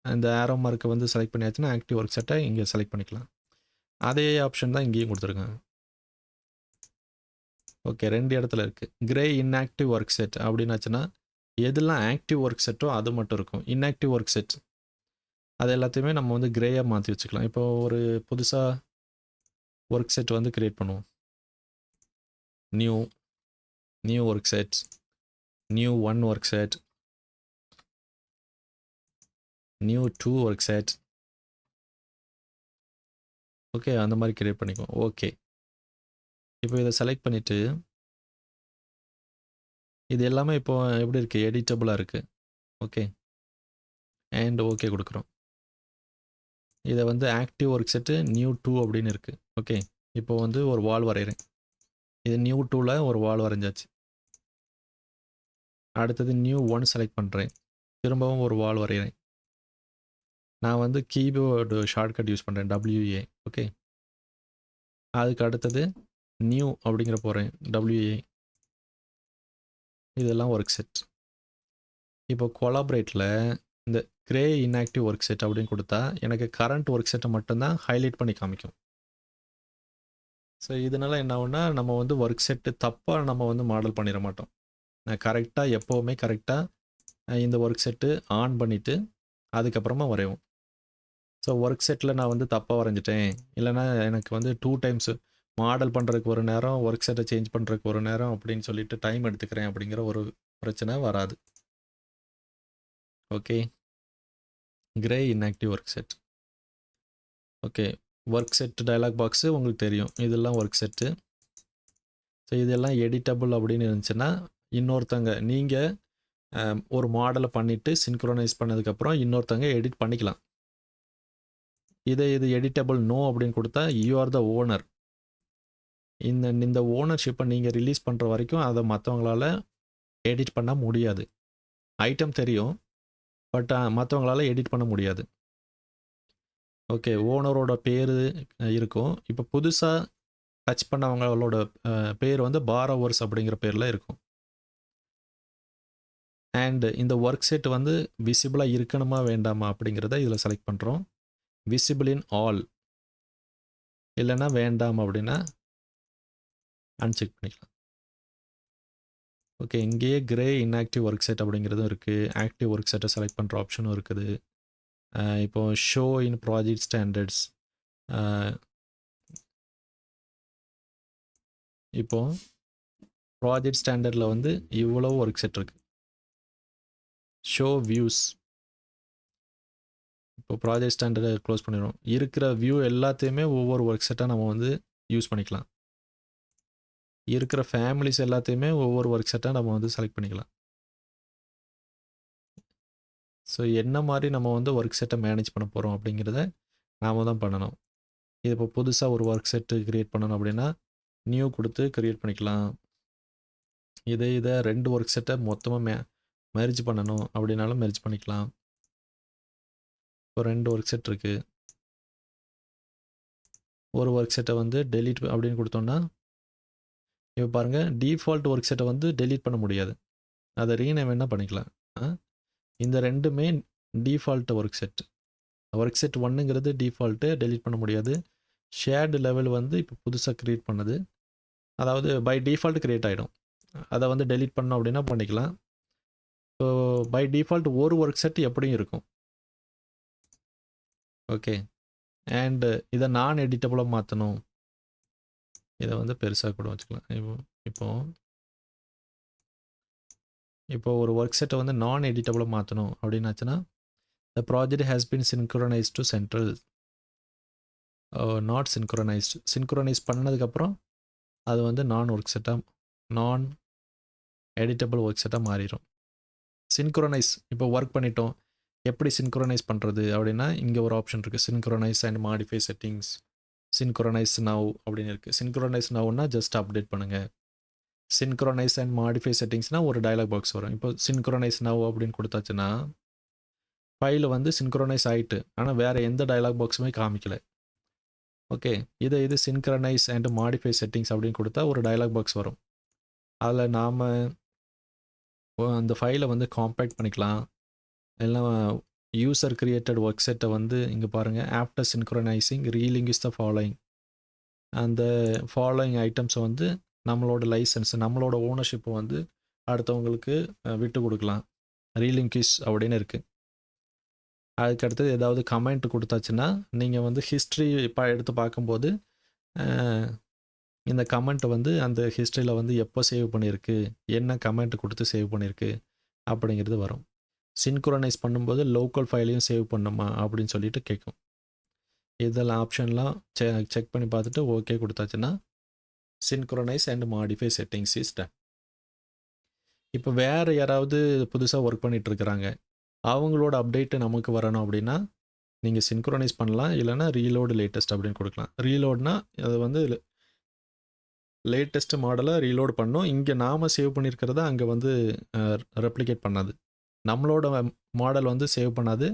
அந்த ஆரோ மார்க்கை வந்து செலக்ட் பண்ணியாச்சுன்னா ஆக்டிவ் ஒர்க் செட்டை இங்கே செலக்ட் பண்ணிக்கலாம். அதே ஆப்ஷன் தான் இங்கேயும் கொடுத்துருக்காங்க. ஓகே, 2 இடத்துல இருக்குது. கிரே இன்ஆக்டிவ் ஒர்க் செட் அப்படின்னாச்சுன்னா எதெல்லாம் ஆக்டிவ் ஒர்க் செட்டோ அது மட்டும் இருக்கும். இன்ஆக்டிவ் ஒர்க் செட் அது எல்லாத்தையுமே நம்ம வந்து கிரேயாக மாற்றி வச்சுக்கலாம். இப்போ ஒரு புதுசாக ஒர்க் செட் வந்து க்ரியேட் பண்ணுவோம். New work set, new 1 work set, new 2 work set. Okay, அந்த மாதிரி க்ரியேட் பண்ணிக்குவோம். ஓகே, இப்போ இதை செலக்ட் பண்ணிவிட்டு இது எல்லாமே இப்போ எப்படி இருக்குது, எடிட்டபுளாக இருக்குது. ஓகே, அண்ட் ஓகே கொடுக்குறோம். இதை வந்து ஆக்டிவ் ஒர்க் செட்டு நியூ 2 அப்படின்னு இருக்குது. ஓகே, இப்போ வந்து ஒரு வால் வரைகிறேன். இது நியூ 2ல் ஒரு வால் வரைஞ்சாச்சு. அடுத்தது நியூ 1 செலக்ட் பண்ணுறேன். திரும்பவும் ஒரு வால் வரைகிறேன். நான் வந்து கீபோர்டு ஷார்ட்கட் யூஸ் பண்ணுறேன், WA. ஓகே, அதுக்கு அடுத்தது நியூ அப்படிங்கிற போகிறேன், WA. இதெல்லாம் ஒர்க் செட். இப்போ கொலாபரேட்டில் இந்த கிரே இன்ஆக்டிவ் ஒர்க் செட் அப்படின்னு கொடுத்தா எனக்கு கரண்ட் ஒர்க் செட்டை மட்டும்தான் ஹைலைட் பண்ணி காமிக்கும். ஸோ இதனால் என்ன ஆகுனா நம்ம வந்து ஒர்க் செட்டு தப்பாக நம்ம வந்து மாடல் பண்ணிட மாட்டோம். நான் கரெக்டாக எப்போவுமே கரெக்டாக இந்த ஒர்க் செட்டு ஆன் பண்ணிவிட்டு அதுக்கப்புறமா வரைவோம். ஸோ ஒர்க் செட்டில் நான் வந்து தப்பாக வரைஞ்சிட்டேன், இல்லைனா எனக்கு வந்து 2 டைம்ஸ் மாடல் பண்ணுறதுக்கு ஒரு நேரம், ஒர்க் செட்டை சேஞ்ச் பண்ணுறதுக்கு ஒரு நேரம் அப்படின்னு சொல்லிட்டு டைம் எடுத்துக்கிறேன் அப்படிங்கிற ஒரு பிரச்சனை வராது. Okay. Grey inactive workset. Okay. Workset dialog box உங்களுக்கு தெரியும். இதெல்லாம் ஒர்க் செட்டு. ஸோ இதெல்லாம் எடிட்டபிள் அப்படின்னு இருந்துச்சுன்னா இன்னொருத்தங்க நீங்கள் ஒரு மாடலை பண்ணிவிட்டு சின்க்ரோனைஸ் பண்ணதுக்கப்புறம் இன்னொருத்தங்க எடிட் பண்ணிக்கலாம். இது எடிட்டபிள் நோ அப்படின்னு கொடுத்தா யூ ஆர் த ஓனர். இந்த ஓனர்ஷிப்பை நீங்கள் ரிலீஸ் பண்ணுற வரைக்கும் அதை மற்றவங்களால எடிட் பண்ண முடியாது. ஐட்டம் தெரியும், பட் மற்றவங்களால எடிட் பண்ண முடியாது. ஓகே. ஓனரோட பேர் இருக்கும். இப்போ புதுசாக டச் பண்ணவங்களோட பேர் வந்து பாரோவர்ஸ் அப்படிங்கிற பேரில் இருக்கும். அண்ட் இந்த ஒர்க் செட் வந்து விசிபிளாக இருக்கணுமா வேண்டாமா அப்படிங்கிறத இதில் செலக்ட் பண்ணுறோம். விசிபிள் இன் ஆல் இல்லைன்னா வேண்டாம் அப்படின்னா அன்செக் பண்ணிக்கலாம். ஓகே. இங்கேயே கிரே இன்ஆக்டிவ் ஒர்க் செட் அப்படிங்கிறதும் இருக்குது. ஆக்டிவ் ஒர்க் செட்டை செலக்ட் பண்ணுற ஆப்ஷனும் இருக்குது. இப்போ ஷோ இன் ப்ராஜெக்ட் ஸ்டாண்டர்ட்ஸ். இப்போ ப்ராஜெக்ட் ஸ்டாண்டர்டில் வந்து இவ்வளோ ஒர்க் செட் இருக்குது. Show views. இப்போ ப்ராஜெக்ட் ஸ்டாண்டர்டை க்ளோஸ் பண்ணிடுவோம். இருக்கிற வியூ எல்லாத்தையுமே ஒவ்வொரு ஒர்க் செட்டாக நம்ம வந்து யூஸ் பண்ணிக்கலாம். இருக்கிற ஃபேமிலிஸ் எல்லாத்தையுமே ஒவ்வொரு ஒர்க் செட்டாக நம்ம வந்து செலக்ட் பண்ணிக்கலாம். ஸோ என்ன மாதிரி நம்ம வந்து ஒர்க் செட்டை மேனேஜ் பண்ண போகிறோம் அப்படிங்கிறத நாம் தான் பண்ணணும். இது இப்போ புதுசாக ஒரு ஒர்க் செட்டு க்ரியேட் பண்ணணும் அப்படின்னா நியூ கொடுத்து க்ரியேட் பண்ணிக்கலாம். இதை 2 ஒர்க் செட்டை மொத்தமாக மெர்ஜ் பண்ணணும் அப்படின்னாலும் மெர்ஜ் பண்ணிக்கலாம். இப்போ 2 ஒர்க் செட் இருக்குது. ஒரு ஒர்க் செட்டை வந்து டெலீட் அப்படின்னு கொடுத்தோன்னா இப்போ பாருங்கள், டிஃபால்ட் ஒர்க் செட்டை வந்து டெலீட் பண்ண முடியாது. அதை ரீநேம் வேணால் பண்ணிக்கலாம். இந்த ரெண்டுமே default work set. Work set 1ங்கிறது டிஃபால்ட்டு, டெலீட் பண்ண முடியாது. ஷேர்டு லெவல் வந்து இப்போ புதுசாக க்ரியேட் பண்ணது, அதாவது பை டிஃபால்ட் க்ரியேட் ஆகிடும். அதை வந்து டெலீட் பண்ணோம் அப்படின்னா பண்ணிக்கலாம். ஸோ பை டிஃபால்ட் ஒரு ஒர்க் செட் எப்படியும் இருக்கும். ஓகே. அண்டு இதை நான் எடிட்டபுளாக மாற்றணும். இதை வந்து பெருசாக கூட வச்சுக்கலாம். இப்போ ஒரு ஒர்க் செட்டை வந்து நான் எடிட்டபுளாக மாற்றணும் அப்படின்னாச்சுன்னா the project has been synchronise to central. Not synchronised. Synchronise பண்ணதுக்கப்புறம் அது வந்து நான் எடிட்டபிள் ஒர்க் செட்டாக மாறிடும். சின்க்ரோனைஸ் இப்போ ஒர்க் பண்ணிட்டோம், எப்படி சின்க்ரோனைஸ் பண்ணுறது அப்படின்னா இங்கே ஒரு ஆப்ஷன் இருக்குது, synchronise and modify settings. Synchronise now அப்படின்னு இருக்குது. சின்க்ரோனைஸ் நவ்னா ஜஸ்ட் அப்டேட் பண்ணுங்கள். சின்க்ரோனைஸ் அண்ட் மாடிஃபை செட்டிங்ஸ்னால் ஒரு டயலாக் பாக்ஸ் வரும். இப்போ சின்க்ரோனைஸ் நவ் அப்படின்னு கொடுத்தாச்சுன்னா ஃபைல் வந்து சின்க்ரோனைஸ் ஆகிட்டு, ஆனால் வேறு எந்த டயலாக் பாக்ஸுமே காமிக்கலை. ஓகே. இது சின்க்ரனைஸ் அண்ட் மாடிஃபை செட்டிங்ஸ் அப்படின்னு கொடுத்தா ஒரு டயலாக் பாக்ஸ் வரும். அதில் நாம் அந்த ஃபைலை வந்து காம்பேக்ட் பண்ணிக்கலாம். எல்லாம் யூசர் கிரியேட்டட் ஒர்க் செட்டை வந்து இங்கே பாருங்கள், after synchronising relinquish is the following. அந்த ஃபாலோயிங் ஐட்டம்ஸை வந்து நம்மளோட லைசன்ஸ், நம்மளோட ஓனர்ஷிப்பை வந்து அடுத்தவங்களுக்கு விட்டு கொடுக்கலாம். ரீலிங்கிஷ் அப்படின்னு இருக்குது. அதுக்கடுத்தது ஏதாவது கமெண்ட் கொடுத்தாச்சுன்னா நீங்கள் வந்து ஹிஸ்ட்ரி எடுத்து பார்க்கும்போது இந்த கமெண்ட்டை வந்து அந்த ஹிஸ்ட்ரியில் வந்து எப்போ சேவ் பண்ணியிருக்கு, என்ன கமெண்ட் கொடுத்து சேவ் பண்ணியிருக்கு அப்படிங்கிறது வரும். சின்க்ரோனைஸ் பண்ணும்போது லோக்கல் ஃபைலையும் சேவ் பண்ணுமா அப்படின்னு சொல்லிட்டு கேட்கும். இதெல்லாம் ஆப்ஷன்லாம் செக் பண்ணி பார்த்துட்டு ஓகே கொடுத்தாச்சுன்னா synchronise and modify settings is done. இப்போ வேறு யாராவது புதுசாக ஒர்க் பண்ணிகிட்ருக்குறாங்க, அவங்களோட அப்டேட்டு நமக்கு வரணும் அப்படின்னா நீங்கள் சின்க்ரோனைஸ் பண்ணலாம், இல்லைனா ரீலோடு லேட்டஸ்ட் அப்படின்னு கொடுக்கலாம். ரீலோட்னா அது வந்து லேட்டஸ்ட் மாடலை ரீலோட் பண்ணோம். இங்கே நாம் சேவ் பண்ணியிருக்கிறத அங்கே வந்து ரெப்ளிகேட் பண்ணாது. நம்மளோட மாடல் வந்து சேவ் பண்ணாது,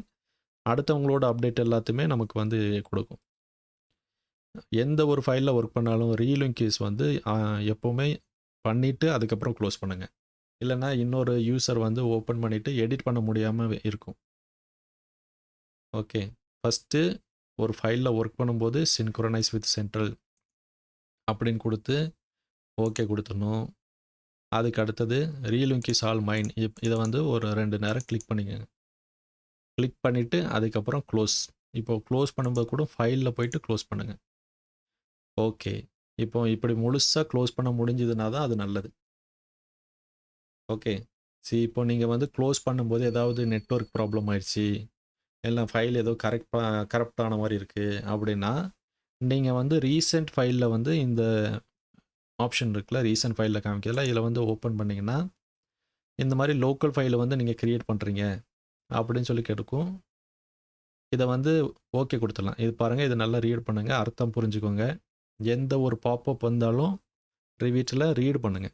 அடுத்தவங்களோட அப்டேட் எல்லாத்தையுமே நமக்கு வந்து கொடுக்கும். எந்த ஒரு ஃபைலில் ஒர்க் பண்ணாலும் ரீலிங்கேஸ் வந்து எப்போவுமே பண்ணிவிட்டு அதுக்கப்புறம் க்ளோஸ் பண்ணுங்கள். இல்லைனா இன்னொரு யூசர் வந்து ஓப்பன் பண்ணிவிட்டு எடிட் பண்ண முடியாமல் இருக்கும். ஓகே. ஃபஸ்ட்டு ஒரு ஃபைலில் ஒர்க் பண்ணும்போது சின்க்ரோனைஸ் வித் சென்ட்ரல் அப்படின்னு கொடுத்து ஓகே கொடுத்துடணும். அதுக்கு அடுத்தது ரீலிங்கிஷ் ஆல் மைன், இதை வந்து ஒரு 2 நேரம் கிளிக் பண்ணிக்கோங்க. கிளிக் பண்ணிவிட்டு அதுக்கப்புறம் க்ளோஸ். இப்போது க்ளோஸ் பண்ணும்போது கூட ஃபைலில் போயிட்டு க்ளோஸ் பண்ணுங்கள். ஓகே. இப்போ இப்படி முழுசா க்ளோஸ் பண்ண முடிஞ்சதுனா தான் அது நல்லது. ஓகே. இப்போ நீங்க வந்து க்ளோஸ் பண்ணும்போது ஏதாவது நெட்வொர்க் ப்ராப்ளம் ஆயிடுச்சு, இல்ல ஃபைல் ஏதோ கரப்ட் ஆன மாரி இருக்கு அப்படின்னா, நீங்க வந்து ரீசென்ட் ஃபைல்ல வந்து இந்த ஆப்ஷன் இருக்குல்ல, ரீசென்ட் ஃபைல்ல காமிக்கிறதுல இதில வந்து ஓப்பன் பண்ணீங்கன்னா, இந்த மாரி லோக்கல் ஃபைல வந்து நீங்க கிரியேட் பண்றீங்க அப்படின்னு சொல்லி கேட்டுக்கும். இத வந்து ஓகே குடுத்துடலாம். இது பாருங்க, இத நல்லா ரீட் பண்ணுங்க. அர்த்தம் புரிஞ்சுக்கோங்க. எந்த ஒரு பாப்பப் வந்தாலும் ரிவீட்ல ரீட் பண்ணுங்க.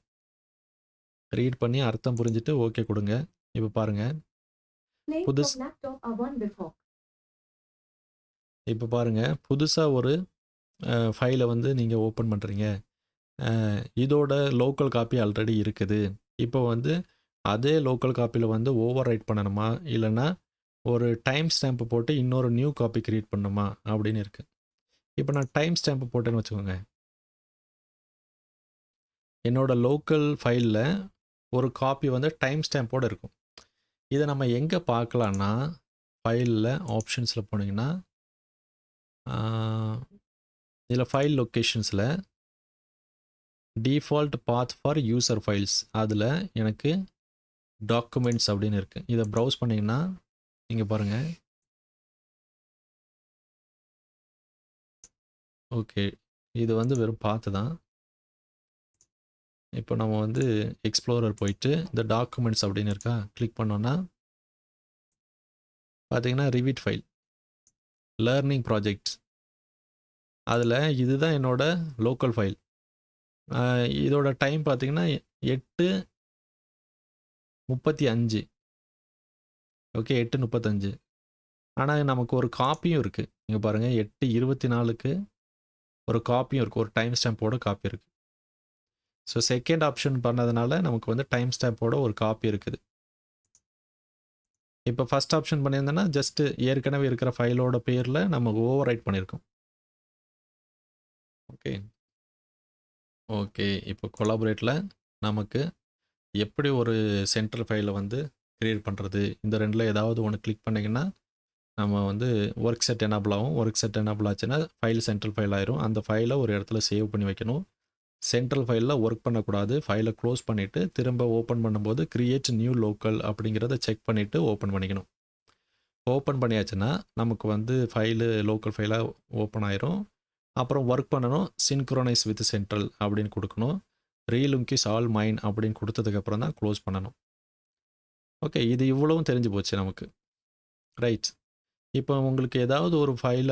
ரீட் பண்ணி அர்த்தம் புரிஞ்சுட்டு ஓகே குடுங்க. இப்ப பாருங்க. இப்ப பாருங்க, புதுசா ஒரு ஃபைல வந்து நீங்க ஓப்பன் பண்றீங்க. இதோட லோக்கல் காப்பி ஆல்ரெடி இருக்குது. இப்போ வந்து அதே லோக்கல் காப்பில வந்து ஓவர் ரைட் பண்ணணுமா? இல்லன்னா ஒரு டைம் ஸ்டாம்ப் போட்டு இன்னொரு நியூ காப்பி கிரியேட் பண்ணணுமா? அப்படின்னு இருக்கு. இப்போ நான் டைம் ஸ்டாம்ப் போட்டேன்னு வச்சுக்கோங்க. என்னோட லோக்கல் ஃபைல்ல ஒரு காப்பி வந்து டைம் ஸ்டாம்போட இருக்கும். இத நம்ம எங்க பார்க்கலான்னா, ஃபைல்ல ஆப்ஷன்ஸ்ல போனீங்கன்னா, இதில ஃபைல் லொகேஷன்ஸ்ல default path for user files அதில எனக்கு டாக்குமெண்ட்ஸ் அப்படின்னு இருக்கு. இத ப்ரௌஸ் பண்ணீங்கன்னா, இங்க பாருங்க. ஓகே. இது வந்து வெறும் பாத் தான். இப்போ நம்ம வந்து எக்ஸ்ப்ளோரர் போயிட்டு இந்த டாக்குமெண்ட்ஸ் அப்படின்னு இருக்கா? கிளிக் பண்ணோம்னா, பார்த்தீங்கன்னா ரிவிட் ஃபைல், லர்னிங் ப்ராஜெக்ட்ஸ். அதில இதுதான் என்னோட லோக்கல் ஃபைல். இதோட டைம் பார்த்தீங்கன்னா 8:35. ஓகே, 8:35. ஆனா நமக்கு ஒரு காப்பியும் இருக்கு. இங்க பாருங்க, 8:24க்கு ஒரு காப்பியும் இருக்கு. ஒரு டைம் ஸ்டாம்போட காப்பி இருக்கு. ஸோ செகண்ட் ஆப்ஷன் பண்ணதுனால நமக்கு வந்து டைம் ஸ்டாம்போட ஒரு காப்பி இருக்குது. இப்போ ஃபர்ஸ்ட் ஆப்ஷன் பண்ணியிருந்தேன்னா, ஜஸ்ட் ஏற்கனவே இருக்கிற ஃபைலோட பேர்ல நம்ம ஓவர் ரைட் பண்ணியிருக்கோம். ஓகே. ஓகே. இப்போ கொலாபரேட்ல நமக்கு எப்படி ஒரு சென்ட்ரல் ஃபைல வந்து கிரியேட் பண்றது? இந்த 2ல ஏதாவது ஒண்ணு கிளிக் பண்ணீங்கன்னா, நம்ம வந்து ஒர்க் செட் எனேபிள் ஆகும். ஒர்க் செட் எனேபிள் ஆச்சுன்னா, ஃபைல் சென்ட்ரல் ஃபைல் ஆயிரும். அந்த ஃபைல ஒரு இடத்துல சேவ் பண்ணி வைக்கணும். சென்ட்ரல் ஃபைல்ல ஒர்க் பண்ணக்கூடாது. ஃபைல க்ளோஸ் பண்ணிட்டு, திரும்ப ஓப்பன் பண்ணும்போது கிரியேட் நியூ லோக்கல் அப்படிங்கிறத செக் பண்ணிட்டு ஓப்பன் பண்ணிக்கணும். ஓப்பன் பண்ணியாச்சுன்னா, நமக்கு வந்து ஃபைலு லோக்கல் ஃபைலா ஓப்பன் ஆயிரும். அப்புறம் ஒர்க் பண்ணணும். சின்க்ரோனைஸ் வித் சென்ட்ரல் அப்படின்னு குடுக்கணும். ரீலிங்க் இஸ் ஆல் மைன் அப்படின்னு குடுத்ததுக்கப்புறம் தான் க்ளோஸ் பண்ணணும். ஓகே. இது இவ்வளவும் தெரிஞ்சு போச்சு நமக்கு. ரைட். இப்போ உங்களுக்கு ஏதாவது ஒரு ஃபைல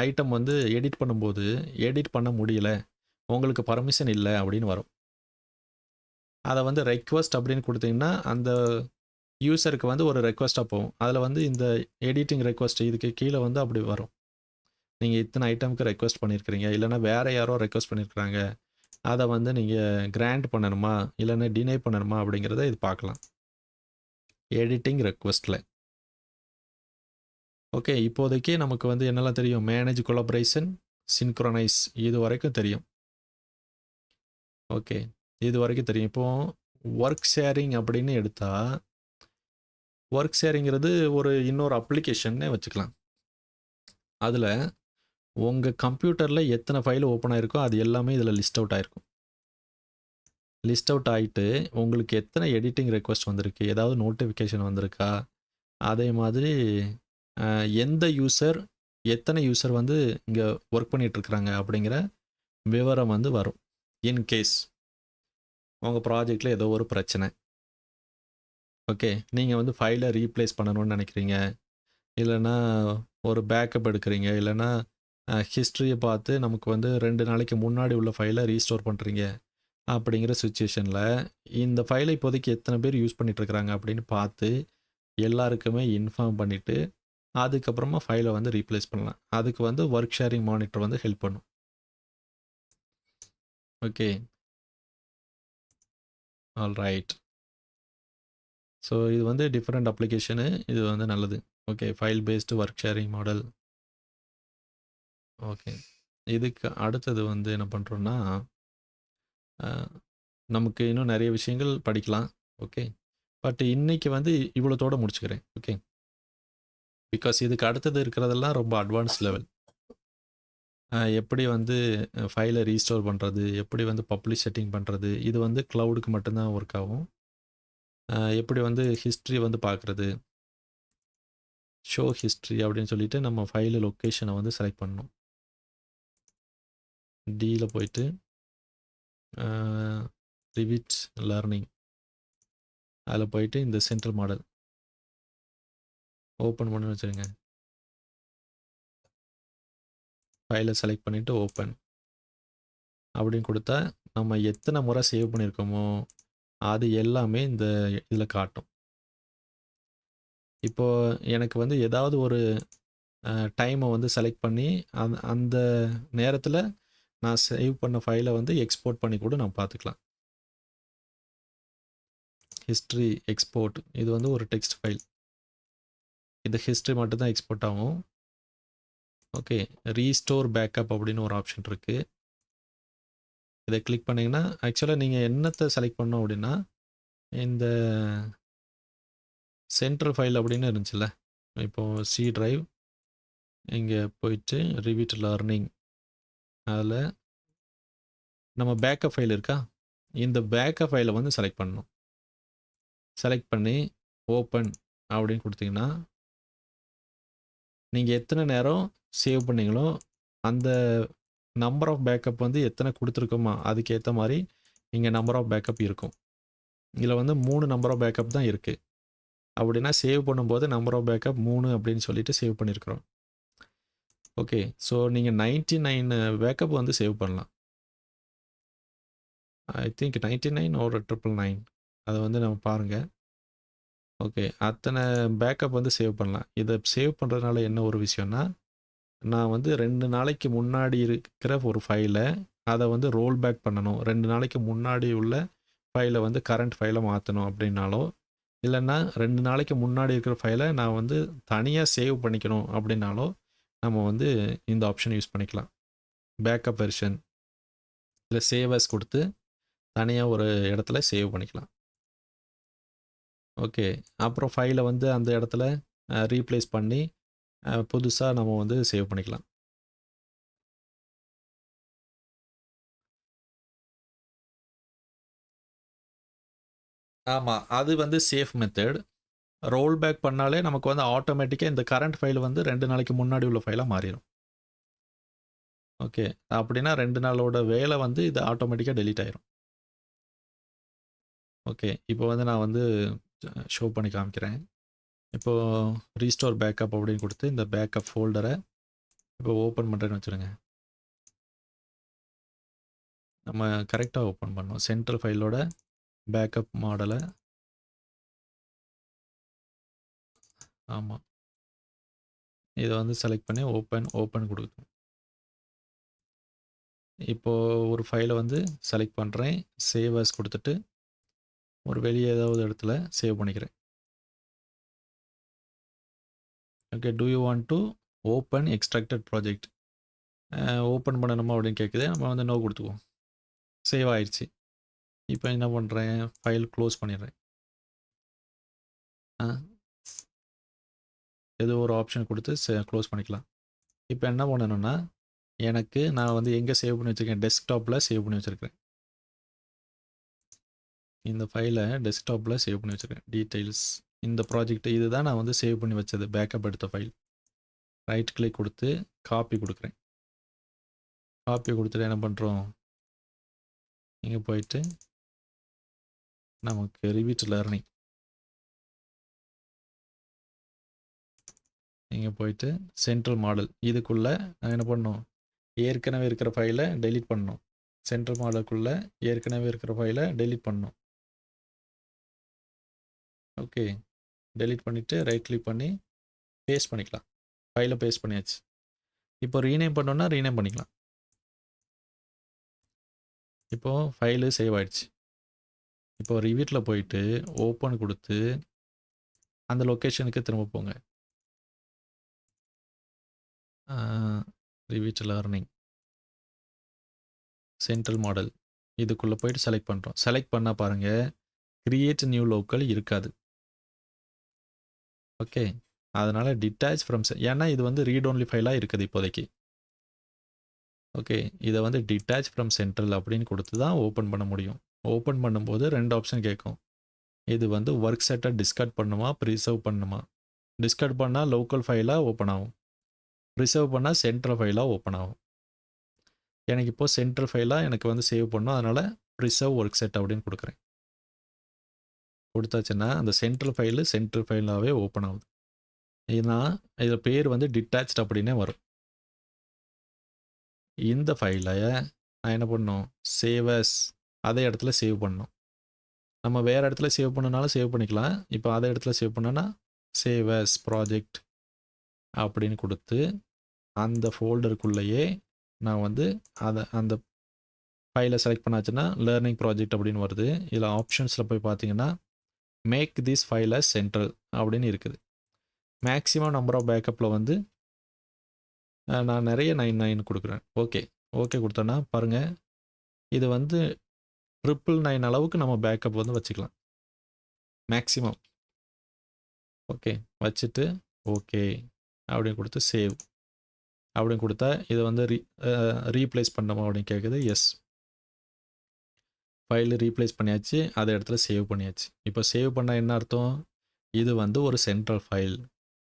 ஐட்டம் வந்து எடிட் பண்ணும்போது, எடிட் பண்ண முடியல, உங்களுக்கு பர்மிஷன் இல்ல அப்படின்னு வரும். அத வந்து ரெக்வெஸ்ட் அப்படின்னு குடுத்தீங்கன்னா, அந்த யூசருக்கு வந்து ஒரு ரெக்வெஸ்ட்டா போகும். அதில வந்து இந்த எடிட்டிங் ரெக்வெஸ்ட் இதுக்கு கீழ வந்து அப்படி வரும். நீங்க இத்தனை ஐட்டம்க்கு ரெக்வெஸ்ட் பண்ணியிருக்கிறீங்க. இல்லன்னா வேற யாரோ ரெக்வெஸ்ட் பண்ணியிருக்கிறாங்க. அத வந்து நீங்க கிராண்ட் பண்ணணுமா? இல்லன்னா டினை பண்ணணுமா? அப்படிங்கிறத இது பார்க்கலாம். எடிட்டிங் ரெக்வெஸ்ட்ல. ஓகே. இப்போதைக்கு நமக்கு வந்து என்னலாம் தெரியும்? மேனேஜ் கொலாபரேஷன், சின்க்ரோனைஸ் இது வரைக்கும் தெரியும். ஓகே. இது வரைக்கும் தெரியும். இப்போ ஒர்க் ஷேரிங் அப்படின்னு எடுத்தா, ஒர்க் ஷேரிங்கிறது ஒரு இன்னொரு அப்ளிகேஷன்னே வச்சுக்கலாம். அதில உங்க கம்ப்யூட்டர்ல எத்தனை ஃபைல் ஓப்பன் ஆயிருக்கோ, அது எல்லாமே இதில லிஸ்ட் அவுட் ஆயிருக்கும். லிஸ்ட் அவுட் ஆயிட்டு, உங்களுக்கு எத்தனை எடிட்டிங் ரெக்வெஸ்ட் வந்திருக்கு? ஏதாவது நோட்டிஃபிகேஷன் வந்திருக்கா? அதே மாதிரி எந்த யூசர், எத்தனை யூசர் வந்து இங்க ஒர்க் பண்ணிட்டு இருக்கிறாங்க அப்படிங்கிற விவரம் வந்து வரும். இன் கேஸ் உங்க ப்ராஜெக்ட்ல ஏதோ ஒரு பிரச்சனை. ஓகே. நீங்க வந்து ஃபைல ரீப்ளேஸ் பண்ணணும்னு நினைக்கிறீங்க. இல்லன்னா ஒரு பேக்கப் எடுக்கிறீங்க. இல்லன்னா ஹிஸ்டரிய பார்த்து நமக்கு வந்து 2 நாளைக்கு முன்னாடி உள்ள ஃபைல ரீஸ்டோர் பண்றீங்க. அப்படிங்கிற சிச்சுவேஷன்ல, இந்த ஃபைல இப்போதைக்கு எத்தனை பேர் யூஸ் பண்ணிட்டு இருக்கிறாங்க அப்படின்னு பார்த்து, எல்லாருக்குமே இன்ஃபார்ம் பண்ணிட்டு, அதுக்கப்புறமா ஃபைல வந்து ரீப்ளேஸ் பண்ணலாம். அதுக்கு வந்து ஒர்க் ஷேரிங் மானிட்டர் வந்து ஹெல்ப் பண்ணும். ஓகே. ஆல்ரைட். ஸோ இது வந்து டிஃபரெண்ட் அப்ளிகேஷனு. இது வந்து நல்லது. Okay. File based work sharing model. Okay. இதுக்கு அடுத்தது வந்து என்ன பண்றோம்னா, அ நமக்கு இன்னும் நெறைய விஷயங்கள் படிக்கலாம். ஓகே. பட் இன்னைக்கு வந்து இவ்வளத்தோட முடிச்சுக்கிறேன். ஓகே. பிகாஸ் இதுக்கு அடுத்தது இருக்கிறதெல்லாம் ரொம்ப அட்வான்ஸ் லெவல். எப்படி வந்து ஃபைலை ரீஸ்டோர் பண்ணுறது, எப்படி வந்து பப்ளிஷ் செட்டிங் பண்ணுறது, இது வந்து க்ளவுடுக்கு மட்டும்தான் ஒர்க் ஆகும். எப்படி வந்து ஹிஸ்ட்ரி வந்து பார்க்குறது, ஷோ ஹிஸ்ட்ரி அப்படின்னு சொல்லிட்டு நம்ம ஃபைலு லொக்கேஷனை வந்து செலக்ட் பண்ணணும். டியில் போயிட்டு ரிவிட் லேர்னிங் அதில் போயிட்டு இந்த சென்ட்ரல் மாடல் ஓப்பன் பண்ணி வச்சுருங்க. ஃபைலை செலக்ட் பண்ணிவிட்டு ஓப்பன் அப்படின்னு கொடுத்தா நம்ம எத்தனை முறை சேவ் பண்ணியிருக்கோமோ அது எல்லாமே இந்த இதில் காட்டும். இப்போது எனக்கு வந்து ஏதாவது ஒரு டைமை வந்து செலக்ட் பண்ணி அந்த நேரத்தில் நான் சேவ் பண்ண ஃபைலை வந்து எக்ஸ்போர்ட் பண்ணி கூட நான் பார்த்துக்கலாம். ஹிஸ்ட்ரி எக்ஸ்போர்ட் இது வந்து ஒரு டெக்ஸ்ட் ஃபைல். இந்த ஹிஸ்ட்ரி மட்டும்தான் எக்ஸ்போர்ட் ஆகும். ஓகே, ரீஸ்டோர் பேக்கப் அப்படின்னு ஒரு ஆப்ஷன் இருக்குது. இதை கிளிக் பண்ணிங்கன்னா ஆக்சுவலாக நீங்கள் என்னத்தை செலக்ட் பண்ணோம் அப்படின்னா இந்த சென்ட்ரல் ஃபைல் அப்படின்னு இருந்துச்சுல்ல, இப்போது சி ட்ரைவ் இங்கே போயிட்டு ரிவிட் லேர்னிங் அதில் நம்ம பேக்கப் ஃபைல் இருக்கா, இந்த பேக்கப் ஃபைலை வந்து செலக்ட் பண்ணணும். செலக்ட் பண்ணி ஓப்பன் அப்படின்னு கொடுத்தீங்கன்னா நீங்கள் எத்தனை நேரம் சேவ் பண்ணீங்களோ அந்த நம்பர் ஆஃப் பேக்கப் வந்து எத்தனை கொடுத்துருக்கோமா அதுக்கு ஏற்ற மாதிரி இங்கே நம்பர் ஆஃப் பேக்கப் இருக்கும். இதில் வந்து 3 நம்பர் ஆஃப் பேக்கப் தான் இருக்குது. அப்படின்னா சேவ் பண்ணும்போது நம்பர் ஆஃப் பேக்கப் 3 அப்படின்னு சொல்லிட்டு சேவ் பண்ணியிருக்கிறோம். ஓகே, ஸோ நீங்கள் 99 பேக்கப் வந்து சேவ் பண்ணலாம். ஐ திங்க் 99 ஒரு 999 அதை வந்து நம்ம பாருங்கள். ஓகே, அத்தனை பேக்கப் வந்து சேவ் பண்ணலாம். இதை சேவ் பண்ணுறதுனால என்ன ஒரு விஷயம்னா, நான் வந்து 2 நாளைக்கு முன்னாடி இருக்கிற ஒரு ஃபைலை அதை வந்து ரோல் பேக் பண்ணணும், 2 நாளைக்கு முன்னாடி உள்ள ஃபைலை வந்து கரண்ட் ஃபைலை மாற்றணும் அப்படின்னாலோ, இல்லைன்னா 2 நாளைக்கு முன்னாடி இருக்கிற ஃபைலை நான் வந்து தனியாக சேவ் பண்ணிக்கணும் அப்படின்னாலோ நம்ம வந்து இந்த ஆப்ஷன் யூஸ் பண்ணிக்கலாம். பேக்கப் வெர்ஷன் இல்லை சேவஸ் கொடுத்து தனியாக ஒரு இடத்துல சேவ் பண்ணிக்கலாம். ஓகே, அப்புறம் ஃபைலை வந்து அந்த இடத்துல ரீப்ளேஸ் பண்ணி புதுசாக நம்ம வந்து சேவ் பண்ணிக்கலாம். ஆமாம், அது வந்து சேஃப் மெத்தட். ரோல் பேக் பண்ணாலே நமக்கு வந்து ஆட்டோமேட்டிக்காக இந்த கரண்ட் ஃபைல் வந்து 2 நாளைக்கு முன்னாடி உள்ள ஃபைலாக மாறிடும். ஓகே, அப்படின்னா 2 நாளோட வேலை வந்து இது ஆட்டோமேட்டிக்காக டெலீட் ஆயிரும். ஓகே, இப்போ வந்து நான் வந்து ஷோ பண்ணி காமிக்கிறேன். இப்போது ரீஸ்டோர் பேக்கப் அப்படின்னு கொடுத்து இந்த பேக்கப் ஃபோல்டரை இப்போ ஓப்பன் பண்ணுறேன்னு வச்சுருங்க. நம்ம கரெக்டாக ஓப்பன் பண்ணோம். சென்ட்ரல் ஃபைலோட பேக்கப் மாடலை. ஆமாம், இதை வந்து செலக்ட் பண்ணி ஓப்பன் கொடுக்கணும். இப்போது ஒரு ஃபைலை வந்து செலக்ட் பண்ணுறேன், சேவ் அஸ் கொடுத்துட்டு ஒரு வெளியே ஏதாவது இடத்துல சேவ் பண்ணிக்கிறேன். Okay, do you want to open extracted project open பண்ணணுமா அப்படின்னு கேட்குது. நம்ம வந்து நோ கொடுத்துக்குவோம். சேவ் ஆயிடுச்சு. இப்போ என்ன பண்ணுறேன், ஃபைல் க்ளோஸ் பண்ணிடுறேன். ஏதோ ஒரு ஆப்ஷன் கொடுத்து க்ளோஸ் பண்ணிக்கலாம். இப்போ என்ன பண்ணணும்னா எனக்கு நான் வந்து எங்கே சேவ் பண்ணி வச்சுருக்கேன், டெஸ்க்டாப்பில் சேவ் பண்ணி வச்சுருக்கேன். இந்த ஃபைலை டெஸ்க்டாப்பில் சேவ் பண்ணி வச்சுருக்கேன். டீட்டெயில்ஸ் இந்த ப்ராஜெக்ட் இதுதான் நான் வந்து சேவ் பண்ணி வச்சது, பேக்கப் எடுத்த ஃபைல். ரைட் கிளிக் கொடுத்து காப்பி கொடுக்குறேன். காப்பி கொடுத்துட்டு என்ன பண்ணுறோம், இங்கே போயிட்டு நமக்கு ரிவிட் லேர்னிங் இங்கே போயிட்டு சென்ட்ரல் மாடல் இதுக்குள்ளே நான் என்ன பண்ணணும், ஏற்கனவே இருக்கிற ஃபைலை டெலீட் பண்ணணும். சென்ட்ரல் மாடலுக்குள்ளே ஏற்கனவே இருக்கிற ஃபைலை டெலீட் பண்ணணும். ஓகே, டெலீட் பண்ணிவிட்டு ரைட் கிளிக் பண்ணி பேஸ்ட் பண்ணிக்கலாம். ஃபைலை பேஸ்ட் பண்ணியாச்சு. இப்போ ரீநேம் பண்ணோன்னா ரீநேம் பண்ணிக்கலாம். இப்போது ஃபைலு சேவ் ஆகிடுச்சு. இப்போ ரிவிட்டில் போயிட்டு ஓப்பன் கொடுத்து அந்த லொக்கேஷனுக்கு திரும்ப போங்க. ரிவிட் லேர்னிங் சென்ட்ரல் மாடல் இதுக்குள்ளே போயிட்டு செலக்ட் பண்ணுறோம். செலக்ட் பண்ணால் பாருங்கள், கிரியேட் நியூ லோக்கல் இருக்காது. ஓகே, அதனால் டிட்டாச் ஃப்ரம் ஏன்னா இது வந்து ரீட் ஒன்லி ஃபைலாக இருக்குது இப்போதைக்கு. ஓகே. இத வந்து டிட்டாச் ஃப்ரம் சென்ட்ரல் அப்படின்னு குடுத்து தான் ஓப்பன் பண்ண முடியும். ஓப்பன் பண்ணும்போது 2 ஆப்ஷன் கேட்கும். இது வந்து ஒர்க் செட்ட டிஸ்கார்ட் பண்ணுமா? ப்ரிசர்வ் பண்ணுமா? டிஸ்கார்ட் பண்ணா லோக்கல் ஃபைலா ஓப்பன் ஆகும். ப்ரிசர்வ் பண்ணா சென்ட்ரல் ஃபைலா ஓப்பன் ஆகும். எனக்கு இப்போ சென்ட்ரல் ஃபைலா எனக்கு வந்து சேவ் பண்ணணும். அதனால ப்ரிசர்வ் ஒர்க் செட் அப்படின்னு குடுக்குறேன். குடுத்தாச்சுன்னா, அந்த சென்ட்ரல் ஃபைலாவே ஓப்பன் ஆகுது. ஏன்னா, இதில பேர் வந்து டிட்டாச்ட் அப்படின்னே வரும். இந்த ஃபைல நான் என்ன பண்ணணும்? சேவ் அஸ் அதே இடத்துல சேவ் பண்ணணும். நம்ம வேற இடத்துல சேவ் பண்ணனாலும் சேவ் பண்ணிக்கலாம். இப்போ அதே இடத்துல சேவ் பண்ணேன்னா, சேவ் அஸ் ப்ராஜெக்ட் அப்படின்னு குடுத்து, அந்த ஃபோல்டருக்குள்ளேயே நான் வந்து அந்த ஃபைல செலக்ட் பண்ணாச்சுன்னா, லேர்னிங் ப்ராஜெக்ட் அப்படின்னு வருது. இதில ஆப்ஷன்ஸ்ல போய் பார்த்தீங்கன்னா, make this file as central அப்படின்னு இருக்குது. மேக்ஸிமம் நம்பர் ஆஃப் பேக்கப்ல வந்து நான் நெறைய 99 குடுக்குறேன். ஓகே. ஓகே குடுத்தோன்னா பாருங்க, இது வந்து 999 அளவுக்கு நம்ம பேக்கப் வந்து வச்சுக்கலாம். மேக்ஸிமம். ஓகே. வச்சுட்டு ஓகே. அப்படின்னு குடுத்து சேவ் அப்படின்னு குடுத்தா, இத வந்து ரீப்ளேஸ் பண்ணணுமா அப்படின்னு கேட்குது. எஸ். ஃபைல் ரீப்ளேஸ் பண்ணியாச்சு. அதே இடத்துல சேவ் பண்ணியாச்சு. இப்போ சேவ் பண்ணா என்ன அர்த்தம்? இது வந்து ஒரு சென்ட்ரல் ஃபைல்.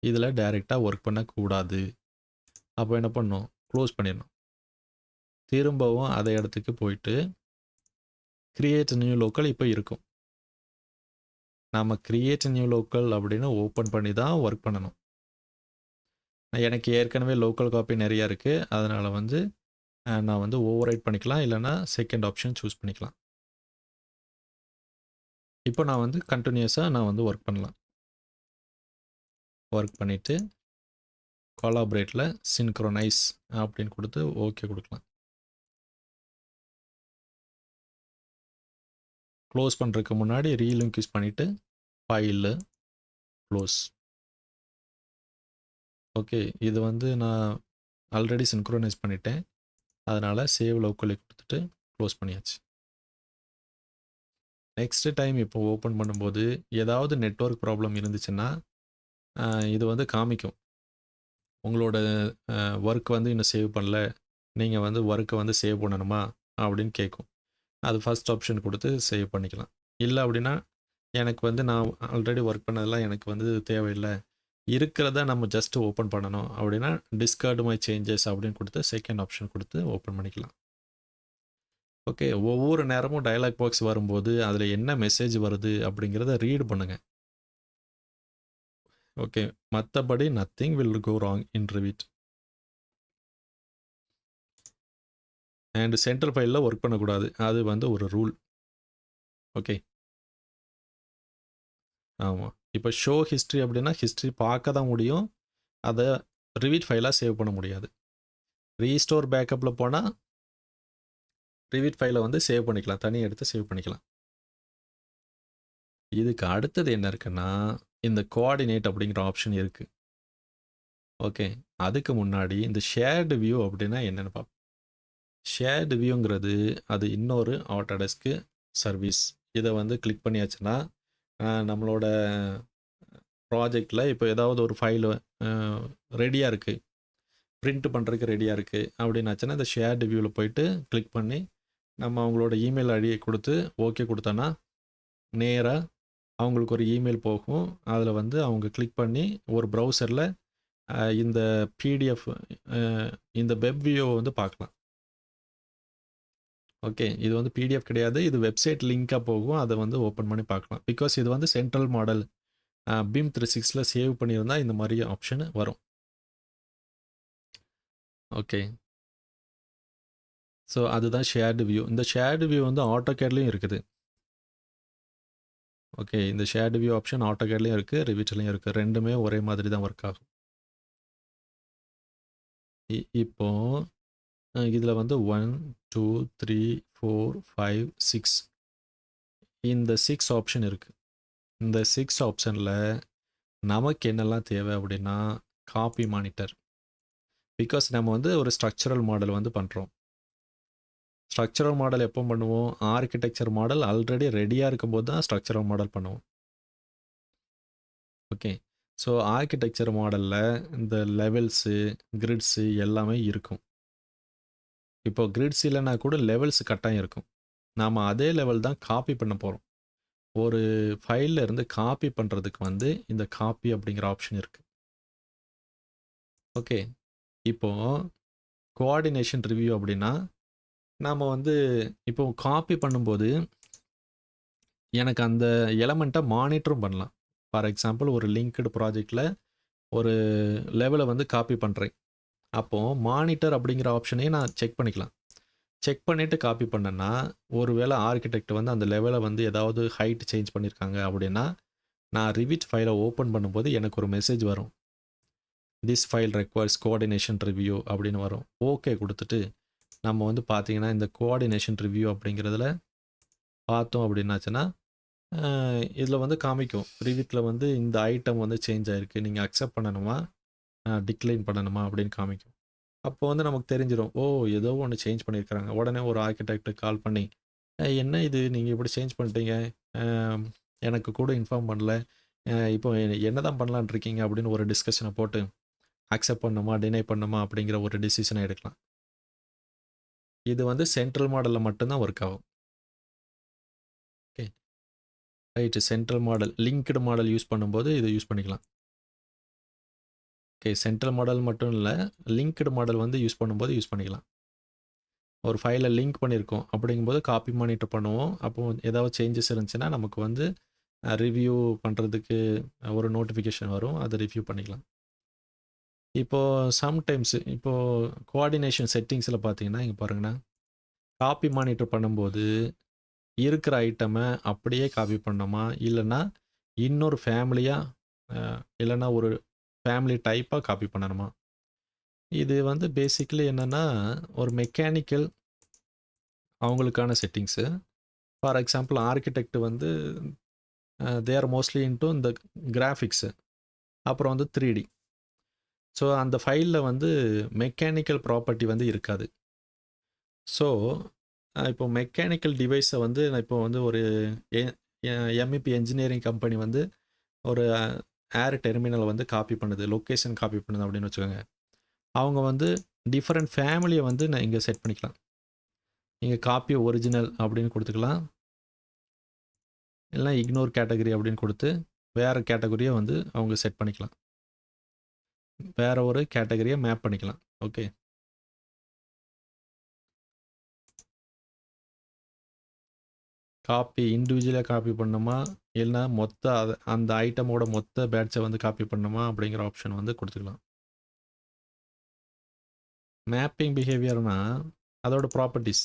இதில டைரக்ட்டா ஒர்க் பண்ணக்கூடாது. அப்போ என்ன பண்ணணும்? க்ளோஸ் பண்ணிடணும். திரும்பவும் அதே இடத்துக்கு போயிட்டு, கிரியேட் நியூ லோக்கல் இப்போ இருக்கும். நாம கிரியேட் நியூ லோக்கல் அப்படின்னு ஓப்பன் பண்ணி தான் ஒர்க் பண்ணணும். எனக்கு ஏற்கனவே லோக்கல் காப்பி நெறைய இருக்கு. அதனால வந்து நான் வந்து ஓவர்ரைட் பண்ணிக்கலாம். இல்லன்னா செகண்ட் ஆப்ஷன் சூஸ் பண்ணிக்கலாம். இப்போ நான் வந்து கன்டினியூஸா நான் வந்து ஒர்க் பண்ணலாம். ஒர்க் பண்ணிட்டு கொலாபரேட்ல சின்க்ரோனைஸ் அப்படின்னு குடுத்து ஓகே குடுக்கலாம். க்ளோஸ் பண்றதுக்கு முன்னாடி ரீலிங்க்விஷ் பண்ணிட்டு ஃபைலு க்ளோஸ். ஓகே. இது வந்து நான் ஆல்ரெடி சின்க்ரோனைஸ் பண்ணிட்டேன். அதனால சேவ் லோக்கலி குடுத்துட்டு க்ளோஸ் பண்ணியாச்சு. நெக்ஸ்ட் டைம் இப்போ ஓப்பன் பண்ணும்போது ஏதாவது நெட்வொர்க் ப்ராப்ளம் இருந்துச்சுன்னா, இது வந்து காமிக்கும். உங்களோட ஒர்க் வந்து இன்னும் சேவ் பண்ணல. நீங்க வந்து ஒர்க்க வந்து சேவ் பண்ணணுமா? அப்படின்னு கேட்கும். அது ஃபர்ஸ்ட் ஆப்ஷன் குடுத்து சேவ் பண்ணிக்கலாம். இல்ல அப்படின்னா, எனக்கு வந்து நான் ஆல்ரெடி ஒர்க் பண்ணதெல்லாம் எனக்கு வந்து தேவையில்ல. இருக்கிறத நம்ம ஜஸ்ட் ஓப்பன் பண்ணணும் அப்படின்னா, டிஸ்கார்ட் மை சேஞ்சஸ் அப்படின்னு குடுத்து செகண்ட் ஆப்ஷன் குடுத்து ஓப்பன் பண்ணிக்கலாம். ஓகே. ஒவ்வொரு நேரமும் டயலாக் பாக்ஸ் வரும்போது, அதில என்ன மெசேஜ் வருது அப்படிங்கிறத ரீட் பண்ணுங்க. ஓகே. மத்தபடி nothing will go wrong in Revit. And central ஃபைல்ல ஒர்க் பண்ணக்கூடாது. அது வந்து ஒரு ரூல். ஓகே. ஆமா. இப்ப ஷோ ஹிஸ்டரி அப்படின்னா, ஹிஸ்டரி பார்க்க தான் முடியும். அத Revit ஃபைலா சேவ் பண்ண முடியாது. ரீஸ்டோர் பேக்கப்ல போனா, Revit ஃபைல வந்து சேவ் பண்ணிக்கலாம். தனியா எடுத்து சேவ் பண்ணிக்கலாம். இதுக்கு அடுத்தது என்ன இருக்குன்னா, இந்த கோஆர்டினேட் அப்படிங்கிற ஆப்ஷன் இருக்கு. ஓகே. அதுக்கு முன்னாடி இந்த ஷேர்டு வியூ அப்படின்னா என்னன்னு பார்ப்போம். ஷேர்டு வியூங்கிறது அது இன்னொரு ஆட்டோடெஸ்க் சர்வீஸ். இத வந்து கிளிக் பண்ணியாச்சுன்னா, நம்மளோட ப்ராஜெக்ட்ல இப்போ ஏதாவது ஒரு ஃபைல் அ ரெடியா இருக்கு. பிரிண்ட் பண்றதுக்கு ரெடியா இருக்கு அப்படின்னாச்சுன்னா, இந்த ஷேர்டு வியூல போயிட்டு கிளிக் பண்ணி, நம்ம அவங்களோட இமெயில் ஐடிய குடுத்து ஓகே குடுத்தோன்னா, நேரா அவங்களுக்கு ஒரு இமெயில் போகும். அதில வந்து அவங்க கிளிக் பண்ணி ஒரு ப்ரௌசர்ல இந்த பிடிஎஃப் அ இந்த வெப் வியூவ வந்து பார்க்கலாம். ஓகே. இது வந்து பிடிஎஃப் கிடையாது. இது வெப்சைட் லிங்க்கா போகும். அத வந்து ஓப்பன் பண்ணி பார்க்கலாம். பிகாஸ் இது வந்து சென்ட்ரல் மாடல் பீம் 365ல சேவ் பண்ணியிருந்தா இந்த மாரி ஆப்ஷன் வரும். ஓகே. ஸோ அதுதான் ஷேர்டு வியூ. இந்த ஷேர்டு வியூ வந்து ஆட்டோகேட்லயும் இருக்குது. ஓகே. இந்த ஷேர்டு வியூ ஆப்ஷன் ஆட்டோகேட்லயும் இருக்கு, Revitலயும் இருக்கு. 2மே ஒரே மாதிரி தான் ஒர்க் ஆகும். இப்போ இதில வந்து 1, 2, 3, 4, 5, 6 இந்த 6 ஆப்ஷன் இருக்கு. இந்த 6 ஆப்ஷன்ல நமக்கு என்னெல்லாம் தேவை அப்படின்னா, காப்பி மானிட்டர். பிகாஸ் நம்ம வந்து ஒரு ஸ்ட்ரக்சரல் மாடல் வந்து பண்றோம். ஸ்ட்ரக்சரல் மாடல் எப்போ பண்ணுவோம்? ஆர்க்கிடெக்சர் மாடல் ஆல்ரெடி ரெடியா இருக்கும்போது தான் ஸ்ட்ரக்சரல் மாடல் பண்ணுவோம். ஓகே. ஸோ ஆர்க்கிடெக்சர் மாடல்ல இந்த லெவல்ஸு, கிரிட்ஸு எல்லாமே இருக்கும். இப்போ கிரிட்ஸ் இல்லைனா கூட லெவல்ஸ் கட்டாயம் இருக்கும். நாம் அதே லெவல் தான் காப்பி பண்ண போகிறோம். ஒரு ஃபைல்ல இருந்து காப்பி பண்ணுறதுக்கு வந்து இந்த காப்பி அப்படிங்கிற ஆப்ஷன் இருக்குது. ஓகே, இப்போ கோஆர்டினேஷன் ரிவ்யூ அப்படின்னா நாம் வந்து இப்போ காப்பி பண்ணும்போது எனக்கு அந்த எலமெண்ட்டை மானிட்டரும் பண்ணலாம். ஃபார் எக்ஸாம்பிள் ஒரு லிங்க்டு ப்ராஜெக்டில் ஒரு லெவலை வந்து காப்பி பண்ணுறேன். அப்போது மானிட்டர் அப்படிங்கிற ஆப்ஷனையும் நான் செக் பண்ணிக்கலாம். செக் பண்ணிவிட்டு காப்பி பண்ணேன்னா ஒருவேளை ஆர்கிடெக்ட் வந்து அந்த லெவலை வந்து ஏதாவது ஹைட் சேஞ்ச் பண்ணியிருக்காங்க அப்படின்னா நான் ரிவிட் ஃபைலை ஓப்பன் பண்ணும்போது எனக்கு ஒரு மெசேஜ் வரும். This file requires coordination review அப்படின்னு வரும். ஓகே கொடுத்துட்டு நம்ம வந்து பார்த்தீங்கன்னா இந்த கோஆர்டினேஷன் ரிவ்யூ அப்படிங்கிறதுல பார்த்தோம் அப்படின்னாச்சுன்னா இதில் வந்து காமிக்கும். ரிவிட்டில் வந்து இந்த ஐட்டம் வந்து சேஞ்ச் ஆகிருக்கு, நீங்கள் அக்செப்ட் பண்ணணுமா டிக்ளைன் பண்ணணுமா அப்படின்னு காமிக்கும். அப்போ வந்து நமக்கு தெரிஞ்சிடும், ஓ ஏதோ ஒன்று சேஞ்ச் பண்ணியிருக்கிறாங்க. உடனே ஒரு ஆர்கிடெக்ட்டு கால் பண்ணி என்ன இது நீங்கள் இப்படி சேஞ்ச் பண்ணிட்டீங்க, எனக்கு கூட இன்ஃபார்ம் பண்ணல, இப்போ என்ன தான் பண்ணலான் இருக்கீங்க அப்படின்னு ஒரு டிஸ்கஷனை போட்டு அக்செப்ட் பண்ணணுமா டினை பண்ணணுமா அப்படிங்கிற ஒரு டிசிஷனை எடுக்கலாம். இது வந்து சென்ட்ரல் மாடலில் மட்டும்தான் ஒர்க் ஆகும். Okay right, central model linked model use பண்ணும்போது இதை யூஸ் பண்ணிக்கலாம். ஓகே, சென்ட்ரல் மாடல் மட்டும் இல்லை, லிங்க்டு மாடல் வந்து யூஸ் பண்ணும்போது யூஸ் பண்ணிக்கலாம். ஒரு ஃபைலை லிங்க் பண்ணியிருக்கோம் அப்படிங்கும்போது காப்பி மானிட்டர் பண்ணுவோம். அப்போது ஏதாவது சேஞ்சஸ் இருந்துச்சுன்னா நமக்கு வந்து ரிவ்யூ பண்ணுறதுக்கு ஒரு நோட்டிஃபிகேஷன் வரும், அதை ரிவ்யூ பண்ணிக்கலாம். இப்போது சம்டைம்ஸு இப்போது கோஆர்டினேஷன் செட்டிங்ஸில் பார்த்தீங்கன்னா இங்கே பாருங்கண்ணா, காப்பி மானிட்டர் பண்ணும்போது இருக்கிற ஐட்டமை அப்படியே காப்பி பண்ணணுமா, இல்லைன்னா இன்னொரு ஃபேமிலியாக இல்லைன்னா ஒரு ஃபேமிலி டைப்பாக காப்பி பண்ணணுமா. இது வந்து பேசிக்கலி என்னென்னா ஒரு மெக்கானிக்கல் அவங்களுக்கான செட்டிங்ஸு. ஃபார் எக்ஸாம்பிள் ஆர்கிடெக்ட் வந்து தே ஆர் மோஸ்ட்லி இன்டு இந்த கிராஃபிக்ஸு, அப்புறம் வந்து 3D. ஸோ அந்த ஃபைலில் வந்து மெக்கானிக்கல் ப்ராப்பர்ட்டி வந்து இருக்காது. ஸோ இப்போ மெக்கானிக்கல் டிவைஸை வந்து நான் இப்போ வந்து ஒரு எம்இபி என்ஜினியரிங் கம்பெனி வந்து ஒரு ஏர் டெர்மினலை வந்து காப்பி பண்ணுது, லொக்கேஷன் காப்பி பண்ணுது அப்படின்னு வச்சுக்கோங்க. அவங்க வந்து டிஃப்ரெண்ட் ஃபேமிலியை வந்து நான் இங்கே செட் பண்ணிக்கலாம். இங்கே காப்பி ஒரிஜினல் அப்படின்னு கொடுத்துக்கலாம், இல்லைனா இக்னோர் கேட்டகரி அப்படின்னு கொடுத்து வேறு கேட்டகரியை வந்து அவங்க செட் பண்ணிக்கலாம், வேறு ஒரு கேட்டகரியை மேப் பண்ணிக்கலாம். ஓகே, காப்பி இண்டிவிஜுவலாக காப்பி பண்ணணுமா, இல்லைனா மொத்த அந்த ஐட்டமோட மொத்த பேட்சை வந்து காப்பி பண்ணணுமா அப்படிங்கிற ஆப்ஷன் வந்து கொடுத்துக்கலாம். மேப்பிங் பிஹேவியர்னா அதோட ப்ராப்பர்ட்டிஸ்.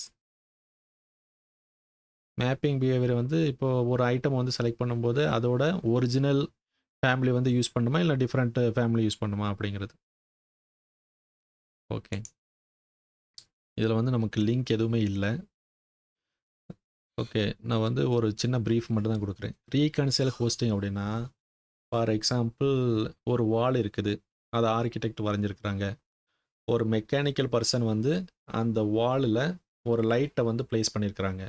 மேப்பிங் பிஹேவியர் வந்து இப்போது ஒரு ஐட்டம் வந்து செலக்ட் பண்ணும்போது அதோட ஒரிஜினல் ஃபேமிலி வந்து யூஸ் பண்ணுமா, இல்லை டிஃப்ரெண்ட் ஃபேமிலி யூஸ் பண்ணுமா அப்படிங்கிறது. ஓகே, இதில் வந்து நமக்கு லிங்க் எதுவுமே இல்லை. ஓகே, நான் வந்து ஒரு சின்ன ப்ரீஃப் மட்டும் தான் கொடுக்குறேன். ரீகன்சைல் ஹோஸ்டிங் அப்படின்னா ஃபார் எக்ஸாம்பிள் ஒரு வால் இருக்குது, அதை ஆர்கிடெக்ட் வரைஞ்சிருக்கிறாங்க. ஒரு மெக்கானிக்கல் பர்சன் வந்து அந்த வாலில் ஒரு லைட்டை வந்து ப்ளேஸ் பண்ணியிருக்கிறாங்க.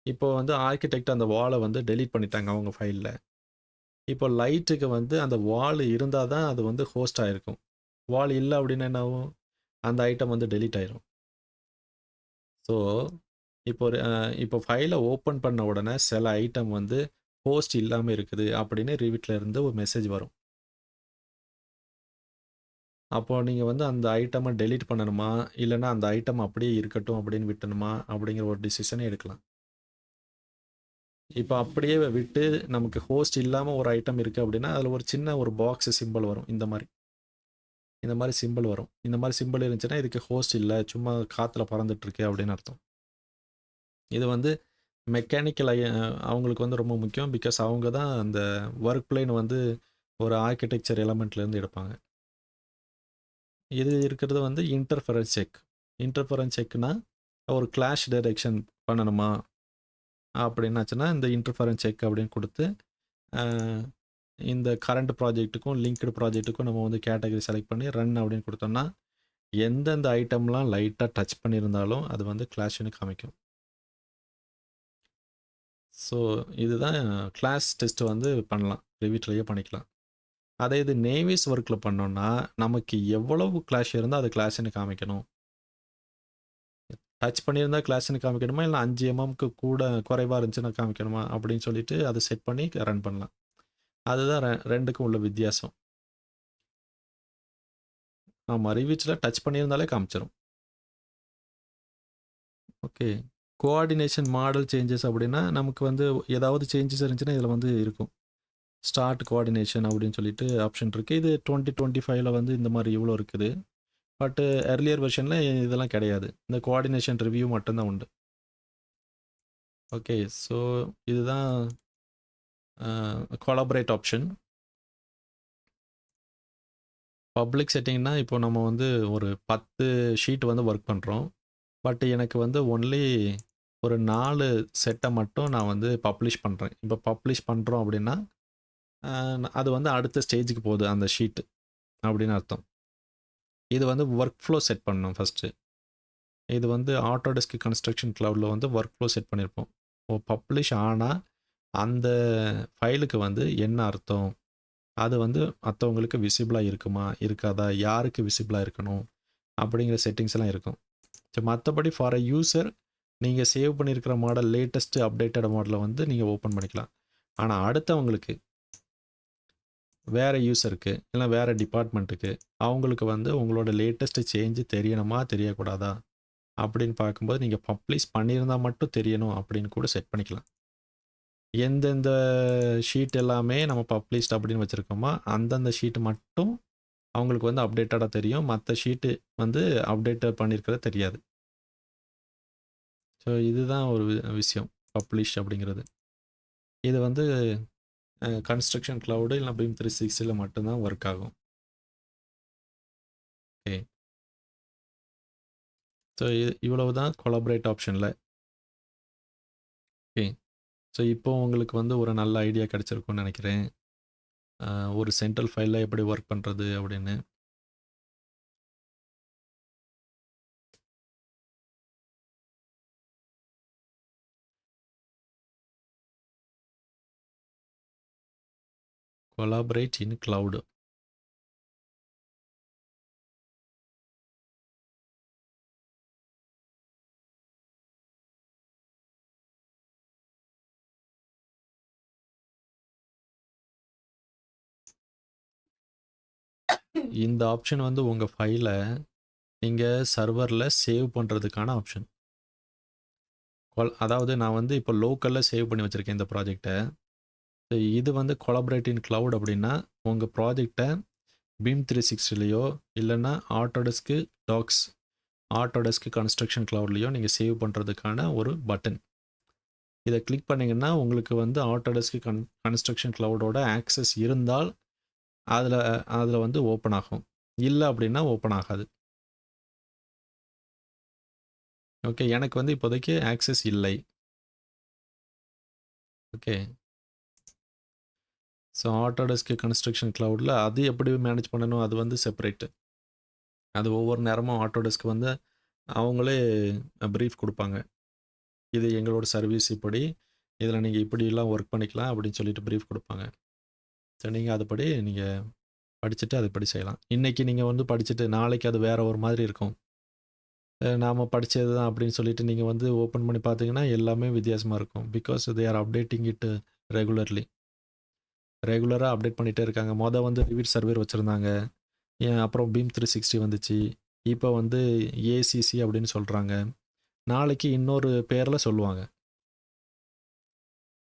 இப்போ வந்து ஆர்கிடெக்ட் அந்த வாலை வந்து டெலீட் பண்ணிட்டாங்க அவங்க ஃபைலில். இப்போ லைட்டுக்கு வந்து அந்த வால் இருந்தால் தான் அது வந்து ஹோஸ்ட் ஆகிருக்கும். வால் இல்லை அப்படின்னா என்ன ஆகும், அந்த ஐட்டம் வந்து டெலீட் ஆயிரும். ஸோ இப்போ ஃபைலை ஓப்பன் பண்ண உடனே சில ஐட்டம் வந்து ஹோஸ்ட் இல்லாமல் இருக்குது அப்படின்னு ரிவிட்டில் இருந்து ஒரு மெசேஜ் வரும். அப்போது நீங்கள் வந்து அந்த ஐட்டமை டெலீட் பண்ணணுமா, இல்லைனா அந்த ஐட்டம் அப்படியே இருக்கட்டும் அப்படின்னு விட்டணுமா அப்படிங்கிற ஒரு டிசிஷனை எடுக்கலாம். இப்போ அப்படியே விட்டு நமக்கு ஹோஸ்ட் இல்லாமல் ஒரு ஐட்டம் இருக்குது அப்படின்னா அதில் ஒரு சின்ன ஒரு பாக்ஸ் சிம்பிள் வரும், இந்த மாதிரி சிம்பிள் வரும். இந்த மாதிரி சிம்பிள் இருந்துச்சுன்னா இதுக்கு ஹோஸ்ட் இல்லை, சும்மா காற்றுல பறந்துட்டுருக்கு அப்படின்னு அர்த்தம். இது வந்து மெக்கானிக்கல் அவங்களுக்கு வந்து ரொம்ப முக்கியம். பிகாஸ் அவங்க தான் அந்த ஒர்க் பிளேன் வந்து ஒரு ஆர்கிடெக்சர் எலமெண்ட்லேருந்து எடுப்பாங்க. இது இருக்கிறது வந்து இன்டர்ஃபரன்ஸ் செக். இன்டர்ஃபரன்ஸ் செக்னா ஒரு கிளாஷ் டைரெக்ஷன் பண்ணணுமா அப்படின்னாச்சுன்னா இந்த இன்டர்ஃபரன்ஸ் செக் அப்படின்னு கொடுத்து இந்த கரண்ட் ப்ராஜெக்ட்டுக்கும் லிங்க்டு ப்ராஜெக்ட்டுக்கும் நம்ம வந்து கேட்டகரி செலக்ட் பண்ணி ரன் அப்படின்னு கொடுத்தோம்னா எந்தெந்த ஐட்டம்லாம் லைட்டாக டச் பண்ணியிருந்தாலும் அது வந்து கிளாஷ்னு காமிக்கும். ஸோ இதுதான் கிளாஸ் டெஸ்ட்டு வந்து பண்ணலாம், ரிவிட்லேயே பண்ணிக்கலாம். அதே இது நேவிஸ் ஒர்க்கில் பண்ணோன்னா நமக்கு எவ்வளவு கிளாஷ் இருந்தால் அது கிளாஷ்னு காமிக்கணும், டச் பண்ணியிருந்தா கிளாஸ்ன்னு காமிக்கணுமா, இல்லை 5 எம்எம்க்கு கூட குறைவாக இருந்துச்சுன்னா காமிக்கணுமா அப்படின்னு சொல்லிட்டு அதை செட் பண்ணி ரன் பண்ணலாம். அதுதான் ரெண்டுக்கும் உள்ள வித்தியாசம். ஆமாம், ரிவிச்சில் டச் பண்ணியிருந்தாலே காமிச்சிடும். ஓகே, கோஆர்டினேஷன் மாடல் சேஞ்சஸ் அப்படின்னா நமக்கு வந்து ஏதாவது சேஞ்சஸ் இருந்துச்சுன்னா இதில் வந்து இருக்கும். ஸ்டார்ட் கோஆர்டினேஷன் அப்படின்னு சொல்லிட்டு ஆப்ஷன் இருக்குது. இது 2025 வந்து இந்த மாதிரி இவ்வளோ இருக்குது. பட்டு எர்லியர் வெர்ஷனில் இதெல்லாம் கிடையாது. இந்த கோஆர்டினேஷன் ரிவ்யூ மட்டும்தான் உண்டு. ஓகே, ஸோ இதுதான் கொலாபரேட் ஆப்ஷன். பப்ளிக் செட்டிங்னா இப்போ நம்ம வந்து ஒரு 10 ஷீட் வந்து ஒர்க் பண்ணுறோம். பட் எனக்கு வந்து ஒன்லி ஒரு 4 செட்டை மட்டும் நான் வந்து பப்ளிஷ் பண்ணுறேன். இப்போ பப்ளிஷ் பண்ணுறோம் அப்படின்னா அது வந்து அடுத்த ஸ்டேஜுக்கு போகுது அந்த ஷீட்டு அப்படின்னு அர்த்தம். இது வந்து ஒர்க் ஃப்ளோ செட் பண்ணணும் ஃபஸ்ட்டு. இது வந்து ஆட்டோடெஸ்க் கன்ஸ்ட்ரக்ஷன் கிளவுடில் வந்து ஒர்க் ஃப்ளோ செட் பண்ணியிருப்போம். பப்ளிஷ் ஆனால் அந்த ஃபைலுக்கு வந்து என்ன அர்த்தம், அது வந்து மற்றவங்களுக்கு விசிபிளாக இருக்குமா இருக்காதா, யாருக்கு விசிபிளாக இருக்கணும் அப்படிங்கிற செட்டிங்ஸ் எல்லாம் இருக்கும். ஸோ மற்றபடி ஃபார் அ யூசர் நீங்கள் சேவ் பண்ணியிருக்கிற மாடல் லேட்டஸ்ட்டு அப்டேட்டட் மாடலை வந்து நீங்கள் ஓப்பன் பண்ணிக்கலாம். ஆனால் அடுத்தவங்களுக்கு வேறு யூஸருக்கு இல்லை வேறு டிபார்ட்மெண்ட்டுக்கு அவங்களுக்கு வந்து உங்களோட லேட்டஸ்ட்டு சேஞ்சு தெரியணுமா தெரியக்கூடாதா அப்படின்னு பார்க்கும்போது நீங்கள் பப்ளிஷ் பண்ணியிருந்தால் மட்டும் தெரியணும் அப்படின்னு கூட செட் பண்ணிக்கலாம். எந்தெந்த ஷீட் எல்லாமே நம்ம பப்ளிஷ்ட் அப்படின்னு வச்சுருக்கோமோ அந்தந்த ஷீட்டு மட்டும் அவங்களுக்கு வந்து அப்டேட்டடாக தெரியும். மற்ற ஷீட்டு வந்து அப்டேட் பண்ணியிருக்கிறது தெரியாது. ஸோ இதுதான் ஒரு விஷயம் பப்ளிஷ் அப்படிங்கிறது. இது வந்து கன்ஸ்ட்ரக்ஷன் கிளவுடு இல்லை பீம் 360 மட்டும்தான் ஒர்க் ஆகும். ஓகே, ஸோ இவ்வளவு தான் கொலாபரேட் ஆப்ஷனில். ஓகே, ஸோ இப்போ உங்களுக்கு வந்து ஒரு நல்ல ஐடியா கிடச்சிருக்கும்னு நினைக்கிறேன். ஒரு சென்ட்ரல் ஃபைலில் எப்படி ஒர்க் பண்ணுறது அப்படின்னு. கொலாபரேட் இன் கிளவுடு. இந்த ஆப்ஷன் வந்து உங்கள் ஃபைலை நீங்கள் சர்வரில் சேவ் பண்ணுறதுக்கான ஆப்ஷன். அதாவது நான் வந்து இப்போ லோக்கலில் சேவ் பண்ணி வச்சுருக்கேன் இந்த ப்ராஜெக்டை. இது வந்து கொலாபரேட் இன் கிளவுட் அப்படின்னா உங்கள் ப்ராஜெக்டை பீம் 360லையோ இல்லைன்னா ஆட்டோடெஸ்க்கு டாக்ஸ் ஆட்டோடெஸ்க் கன்ஸ்ட்ரக்ஷன் கிளவுட்லையோ நீங்கள் சேவ் பண்ணுறதுக்கான ஒரு பட்டன். இதை கிளிக் பண்ணிங்கன்னா உங்களுக்கு வந்து ஆட்டோடெஸ்க் கன்ஸ்ட்ரக்ஷன் கிளவுடோட ஆக்சஸ் இருந்தால் அதில் வந்து ஓப்பன் ஆகும். இல்லை அப்படின்னா ஓப்பன் ஆகாது. ஓகே, எனக்கு வந்து இப்போதைக்கு ஆக்சஸ் இல்லை. ஓகே, ஸோ ஆட்டோடெஸ்க் கன்ஸ்ட்ரக்ஷன் கிளவுடில் அது எப்படி மேனேஜ் பண்ணணும் அது வந்து செப்பரேட்டு. அது ஒவ்வொரு நேரமும் ஆட்டோடெஸ்க் வந்து அவங்களே ப்ரீஃப் கொடுப்பாங்க. இது எங்களோட சர்வீஸ் இப்படி, இதில் நீங்கள் இப்படிலாம் ஒர்க் பண்ணிக்கலாம் அப்படின்னு சொல்லிட்டு ப்ரீஃப் கொடுப்பாங்க. ஸோ நீங்கள் அதுபடி நீங்கள் படிச்சுட்டு அதுபடி செய்யலாம். இன்றைக்கி நீங்கள் வந்து படிச்சுட்டு நாளைக்கு அது வேறு ஒரு மாதிரி இருக்கும். நாம் படித்தது தான் அப்படின்னு சொல்லிட்டு நீங்கள் வந்து ஓப்பன் பண்ணி பார்த்தீங்கன்னா எல்லாமே வித்தியாசமாக இருக்கும். Because they are updating it ரெகுலராக அப்டேட் பண்ணிகிட்டே இருக்காங்க. வந்து ரிவீட் சர்வர் வச்சுருந்தாங்க. அப்புறம் பீம் 360 வந்துச்சு. இப்போ வந்து ஏசிசி அப்படின்னு சொல்கிறாங்க. நாளைக்கு இன்னொரு பேரில் சொல்லுவாங்க.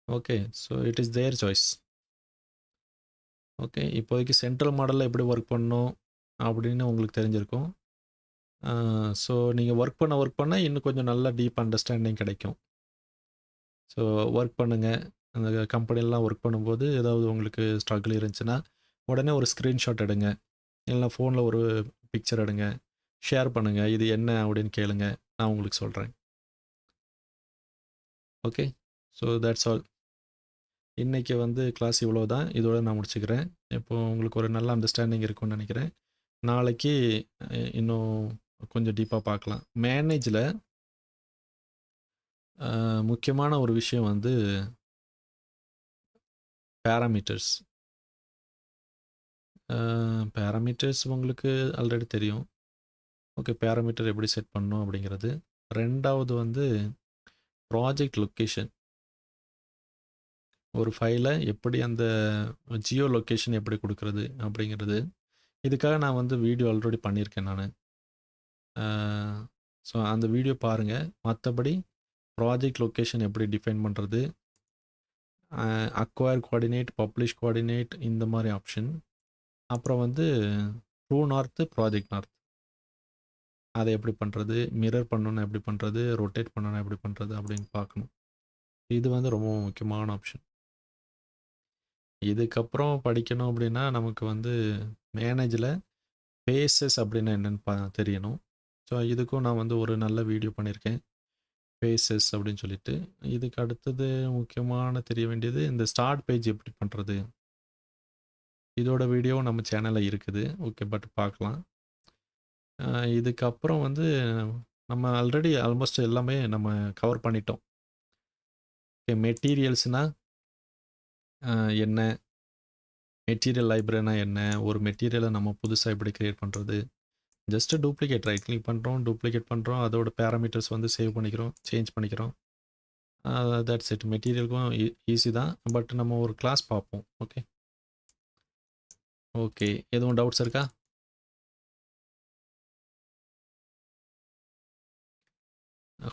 Okay, so it is there choice. Okay, இப்போதைக்கு சென்ட்ரல் மாடலில் எப்படி ஒர்க் பண்ணணும் அப்படின்னு உங்களுக்கு தெரிஞ்சிருக்கும். ஸோ நீங்கள் ஒர்க் பண்ண இன்னும் கொஞ்சம் நல்லா டீப் அண்டர்ஸ்டாண்டிங் கிடைக்கும். ஸோ ஒர்க் பண்ணுங்கள். அந்த கம்பெனிலலாம் ஒர்க் பண்ணும்போது ஏதாவது உங்களுக்கு ஸ்ட்ரகிள் இருந்துச்சுன்னா உடனே ஒரு ஸ்க்ரீன்ஷாட் எடுங்க. இல்லைனா ஃபோனில் ஒரு பிக்சர் எடுங்க, ஷேர் பண்ணுங்கள். இது என்ன அப்படின்னு கேளுங்க, நான் உங்களுக்கு சொல்கிறேன். Okay, so that's all. இன்றைக்கி வந்து கிளாஸ் இவ்வளோ தான். இதோட நான் முடிச்சுக்கிறேன். இப்போது உங்களுக்கு ஒரு நல்ல அண்டர்ஸ்டாண்டிங் இருக்கும்னு நினைக்கிறேன். நாளைக்கு இன்னும் கொஞ்சம் டீப்பாக பார்க்கலாம். மேனேஜில் முக்கியமான ஒரு விஷயம் வந்து பேராமீட்டர்ஸ். பேராமீட்டர்ஸ் உங்களுக்கு ஆல்ரெடி தெரியும். ஓகே, பேராமீட்டர் எப்படி செட் பண்ணணும் அப்படிங்கிறது. 2வது வந்து ப்ராஜெக்ட் லொக்கேஷன். ஒரு ஃபைல எப்படி அந்த ஜியோ லொக்கேஷன் எப்படி குடுக்குறது அப்படிங்கிறது. இதுக்காக நான் வந்து வீடியோ ஆல்ரெடி பண்ணியிருக்கேன் நானு. ஸோ அந்த வீடியோ பாருங்க. மத்தபடி ப்ராஜெக்ட் லொக்கேஷன் எப்படி டிஃபைன் பண்றது, அக்வயர் கோஆர்டினேட், பப்ளிஷ் கோஆர்டினேட் இந்த மாரி ஆப்ஷன். அப்புறம் வந்து ட்ரூ நார்த், ப்ராஜெக்ட் நார்த். அத எப்படி பண்றது, மிரர் பண்ணணும்னா எப்படி பண்றது, ரொட்டேட் பண்ணணும்னா எப்படி பண்றது அப்படின்னு பார்க்கணும். இது வந்து ரொம்ப முக்கியமான ஆப்ஷன். இதுக்கப்புறம் படிக்கணும் அப்படின்னா, நமக்கு வந்து மேனேஜ்ல பேஸஸ் அப்படின்னா என்னன்னு தெரியணும். ஸோ இதுக்கும் நான் வந்து ஒரு நல்ல வீடியோ பண்ணியிருக்கேன். பேஸஸ் அப்படின்னு சொல்லிட்டு. இதுக்கு அடுத்தது முக்கியமான தெரிய வேண்டியது இந்த ஸ்டார்ட் பேஜ் எப்படி பண்ணுறது. இதோட வீடியோ நம்ம சேனல்ல இருக்குது. ஓகே, பட் பார்க்கலாம். இதுக்கப்புறம் வந்து நம்ம ஆல்ரெடி ஆல்மோஸ்ட் எல்லாமே நம்ம கவர் பண்ணிட்டோம். ஓகே, மெட்டீரியல்ஸ்னா என்ன, மெட்டீரியல் லைப்ரரினா என்ன, ஒரு மெட்டீரியலை நம்ம புதுசாக எப்படி கிரியேட் பண்ணுறது. ஜஸ்ட் டூப்ளிகேட் ரைட் கிளிக் பண்ணுறோம், டூப்ளிகேட் பண்ணுறோம், அதோட பேராமீட்டர்ஸ் வந்து சேவ் பண்ணிக்கிறோம், சேஞ்ச் பண்ணிக்கிறோம். That's it. மெட்டீரியலுக்கும் ஈஸி தான். பட் நம்ம ஒரு கிளாஸ் பார்ப்போம். ஓகே ஓகே, எதுவும் டவுட்ஸ் இருக்கா?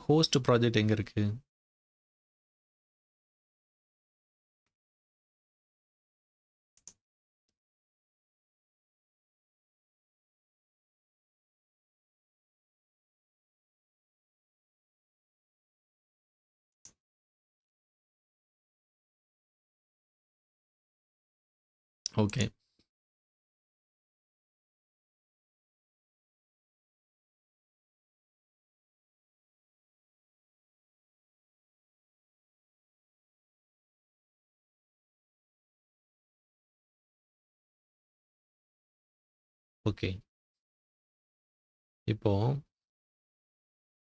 ஹோஸ்ட் ப்ராஜெக்ட் எங்கே இருக்குது? ஓகே ஓகே, இப்போ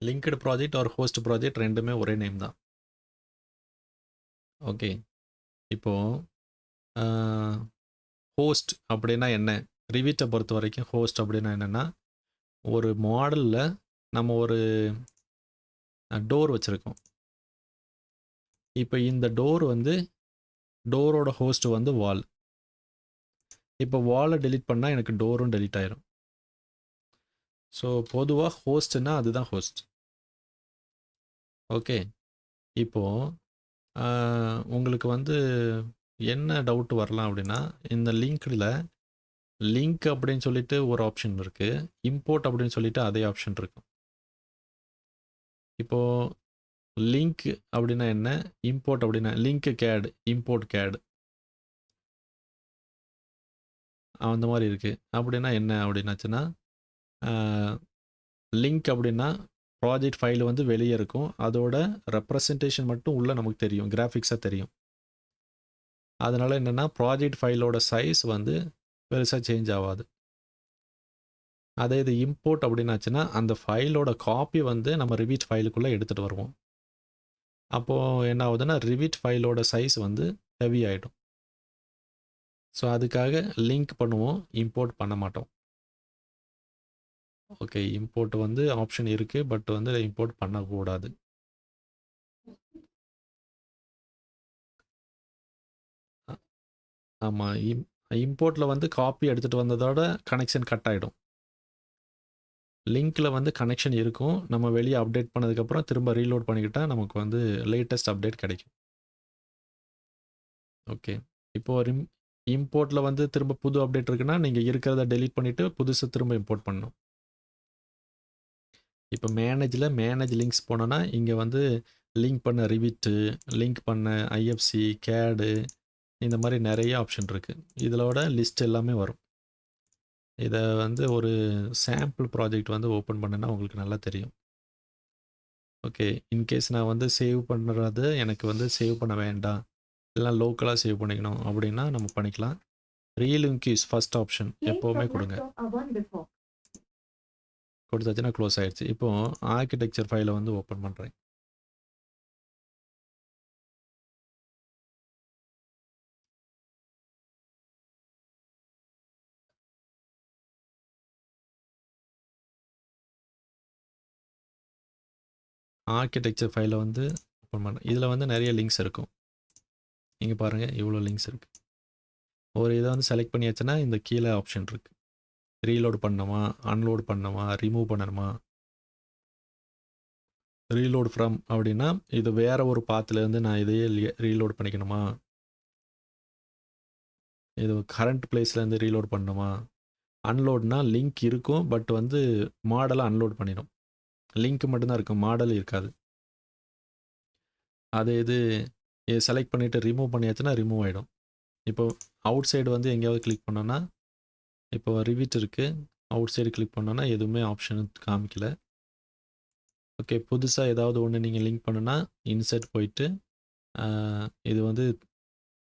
லிங்க்டு ப்ராஜெக்ட் ஒரு ஹோஸ்ட் ப்ராஜெக்ட் ரெண்டுமே ஒரே நேம் தான். ஓகே, இப்போ ஹோஸ்ட் அப்படின்னா என்ன? ரிவிட்டை பொறுத்த வரைக்கும் ஹோஸ்ட் அப்படின்னா என்னென்னா, ஒரு மாடலில் நம்ம ஒரு டோர் வச்சுருக்கோம். இப்போ இந்த டோர் வந்து டோரோட ஹோஸ்ட் வந்து வால். இப்போ வாலை டெலீட் பண்ணால் எனக்கு டோரும் டெலீட் ஆயிரும். ஸோ பொதுவாக ஹோஸ்ட்னா அதுதான் ஹோஸ்ட். ஓகே, இப்போது உங்களுக்கு வந்து என்ன டவுட் வரலாம் அப்படின்னா, இந்த லிங்க்டில் லிங்க் அப்படின்னு சொல்லிட்டு ஒரு ஆப்ஷன் இருக்குது, இம்போர்ட் அப்படின்னு சொல்லிட்டு அதே ஆப்ஷன் இருக்கும். இப்போது லிங்க் அப்படின்னா என்ன, இம்போர்ட் அப்படின்னா லிங்க் கேட், இம்போர்ட் கேட் அந்த மாதிரி இருக்குது. அப்படின்னா என்ன அப்படின்னாச்சுன்னா, லிங்க் அப்படின்னா ப்ராஜெக்ட் ஃபைல் வந்து வெளியே இருக்கும், அதோட ரெப்ரசன்டேஷன் மட்டும் உள்ளே நமக்கு தெரியும், கிராஃபிக்ஸாக தெரியும். அதனால் என்னென்னா ப்ராஜெக்ட் ஃபைலோட சைஸ் வந்து பெருசாக சேஞ்ச் ஆகாது. அதே இது இம்போர்ட் அப்படின்னாச்சுன்னா அந்த ஃபைலோட காப்பி வந்து நம்ம ரிவிட் ஃபைலுக்குள்ளே எடுத்துகிட்டு வருவோம். அப்போது என்ன ஆகுதுன்னா ரிவிட் ஃபைலோட சைஸ் வந்து ஹெவி ஆகிடும். ஸோ அதுக்காக லிங்க் பண்ணுவோம், இம்போர்ட் பண்ண மாட்டோம். ஓகே, இம்போர்ட் வந்து ஆப்ஷன் இருக்குது, பட் வந்து இம்போர்ட் பண்ணக்கூடாது. ஆமாம், இம்போர்ட்டில் வந்து காப்பி எடுத்துகிட்டு வந்ததோட கனெக்ஷன் கட் ஆகிடும். லிங்க்கில் வந்து கனெக்ஷன் இருக்கும், நம்ம வெளியே அப்டேட் பண்ணதுக்கப்புறம் திரும்ப ரீலோட் பண்ணிக்கிட்டால் நமக்கு வந்து லேட்டஸ்ட் அப்டேட் கிடைக்கும். ஓகே, இப்போது இம்போர்ட்டில் வந்து திரும்ப புது அப்டேட் இருக்குன்னா நீங்கள் இருக்கிறத டெலீட் பண்ணிவிட்டு புதுசு திரும்ப இம்போர்ட் பண்ணணும். இப்போ மேனேஜ் லிங்க்ஸ் போனோன்னா இங்கே வந்து லிங்க் பண்ண ரிவிட்டு, லிங்க் பண்ண ஐஎஃப்சி, கேடு இந்த மாதிரி நிறைய ஆப்ஷன் இருக்குது. இதோட லிஸ்ட் எல்லாமே வரும். இதை வந்து ஒரு சாம்பிள் ப்ராஜெக்ட் வந்து ஓப்பன் பண்ணேன்னா உங்களுக்கு நல்லா தெரியும். ஓகே, இன்கேஸ் நான் வந்து சேவ் பண்ணுறது எனக்கு வந்து சேவ் பண்ண வேண்டாம், இல்லை லோக்கலாக சேவ் பண்ணிக்கணும் அப்படின்னா நம்ம பண்ணிக்கலாம். ரீலிங்க் இஸ் ஃபர்ஸ்ட் ஆப்ஷன் எப்போவுமே கொடுங்க. கொடுத்தாச்சுன்னா க்ளோஸ் ஆயிடுச்சு. இப்போது ஆர்கிடெக்சர் ஃபைலை வந்து ஓப்பன் பண்ணுறேன். ஆர்க்கிடெக்சர் ஃபைலை வந்து ஓப்பன் பண்ண இதில் வந்து நிறைய லிங்க்ஸ் இருக்கும். நீங்கள் பாருங்கள் இவ்வளோ லிங்க்ஸ் இருக்குது. ஒரு இதை வந்து செலக்ட் பண்ணியாச்சுன்னா இந்த கீழே ஆப்ஷன் இருக்குது. ரீலோட் பண்ணணுமா, அன்லோட் பண்ணணுமா, ரிமூவ் பண்ணணுமா. ரீலோட் ஃப்ரம் அப்படின்னா இது வேற ஒரு பாத்துலேருந்து நான் இதையே ரீலோட் பண்ணிக்கணுமா, இது கரண்ட் பிளேஸ்லேருந்து ரீலோட் பண்ணணுமா. அன்லோட்னா லிங்க் இருக்கும், பட் வந்து மாடலை அன்லோட் பண்ணிடும். லிங்க் மட்டும்தான் இருக்கும், மாடல் இருக்காது. அது இது செலக்ட் பண்ணிவிட்டு ரிமூவ் பண்ணியாச்சுன்னா ரிமூவ் ஆகிடும். இப்போ அவுட் சைடு வந்து எங்கேயாவது கிளிக் பண்ணோன்னா, இப்போ ரிவிட் இருக்குது, அவுட் சைடு கிளிக் பண்ணோன்னா எதுவுமே ஆப்ஷன் காமிக்கல. ஓகே, புதுசாக ஏதாவது ஒன்று நீங்கள் லிங்க் பண்ணுன்னா இன்சர்ட் போயிட்டு இது வந்து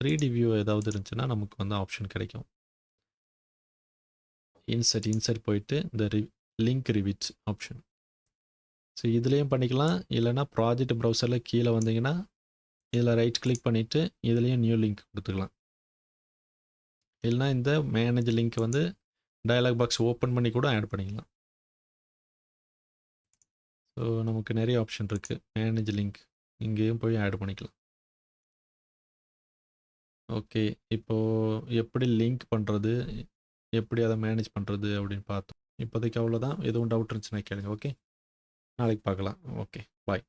3D வியூ ஏதாவது இருந்துச்சுன்னா நமக்கு வந்து ஆப்ஷன் கிடைக்கும். இன்சர்ட் போயிட்டு இந்த லிங்க் ரிவிட் ஆப்ஷன். ஸோ இதுலேயும் பண்ணிக்கலாம், இல்லைனா ப்ராஜெக்ட் ப்ரௌசரில் கீழே வந்தீங்கன்னா இதில் ரைட் கிளிக் பண்ணிவிட்டு இதுலேயும் நியூ லிங்க் கொடுத்துக்கலாம். இல்லைனா இந்த மேனேஜ் லிங்க் வந்து டயலாக் பாக்ஸ் ஓப்பன் பண்ணி கூட ஆட் பண்ணிக்கலாம். ஸோ நமக்கு நிறைய ஆப்ஷன் இருக்குது. மேனேஜ் லிங்க் இங்கேயும் போய் ஆட் பண்ணிக்கலாம். ஓகே, இப்போது எப்படி லிங்க் பண்ணுறது, எப்படி அதை மேனேஜ் பண்ணுறது அப்படின்னு பார்த்தோம். இப்போதைக்கு அவ்வளோதான். எதுவும் டவுட் இருந்துச்சுன்னா கேளுங்க. ஓகே, நாளைக்கு பார்க்கலாம். ஓகே, பாய்.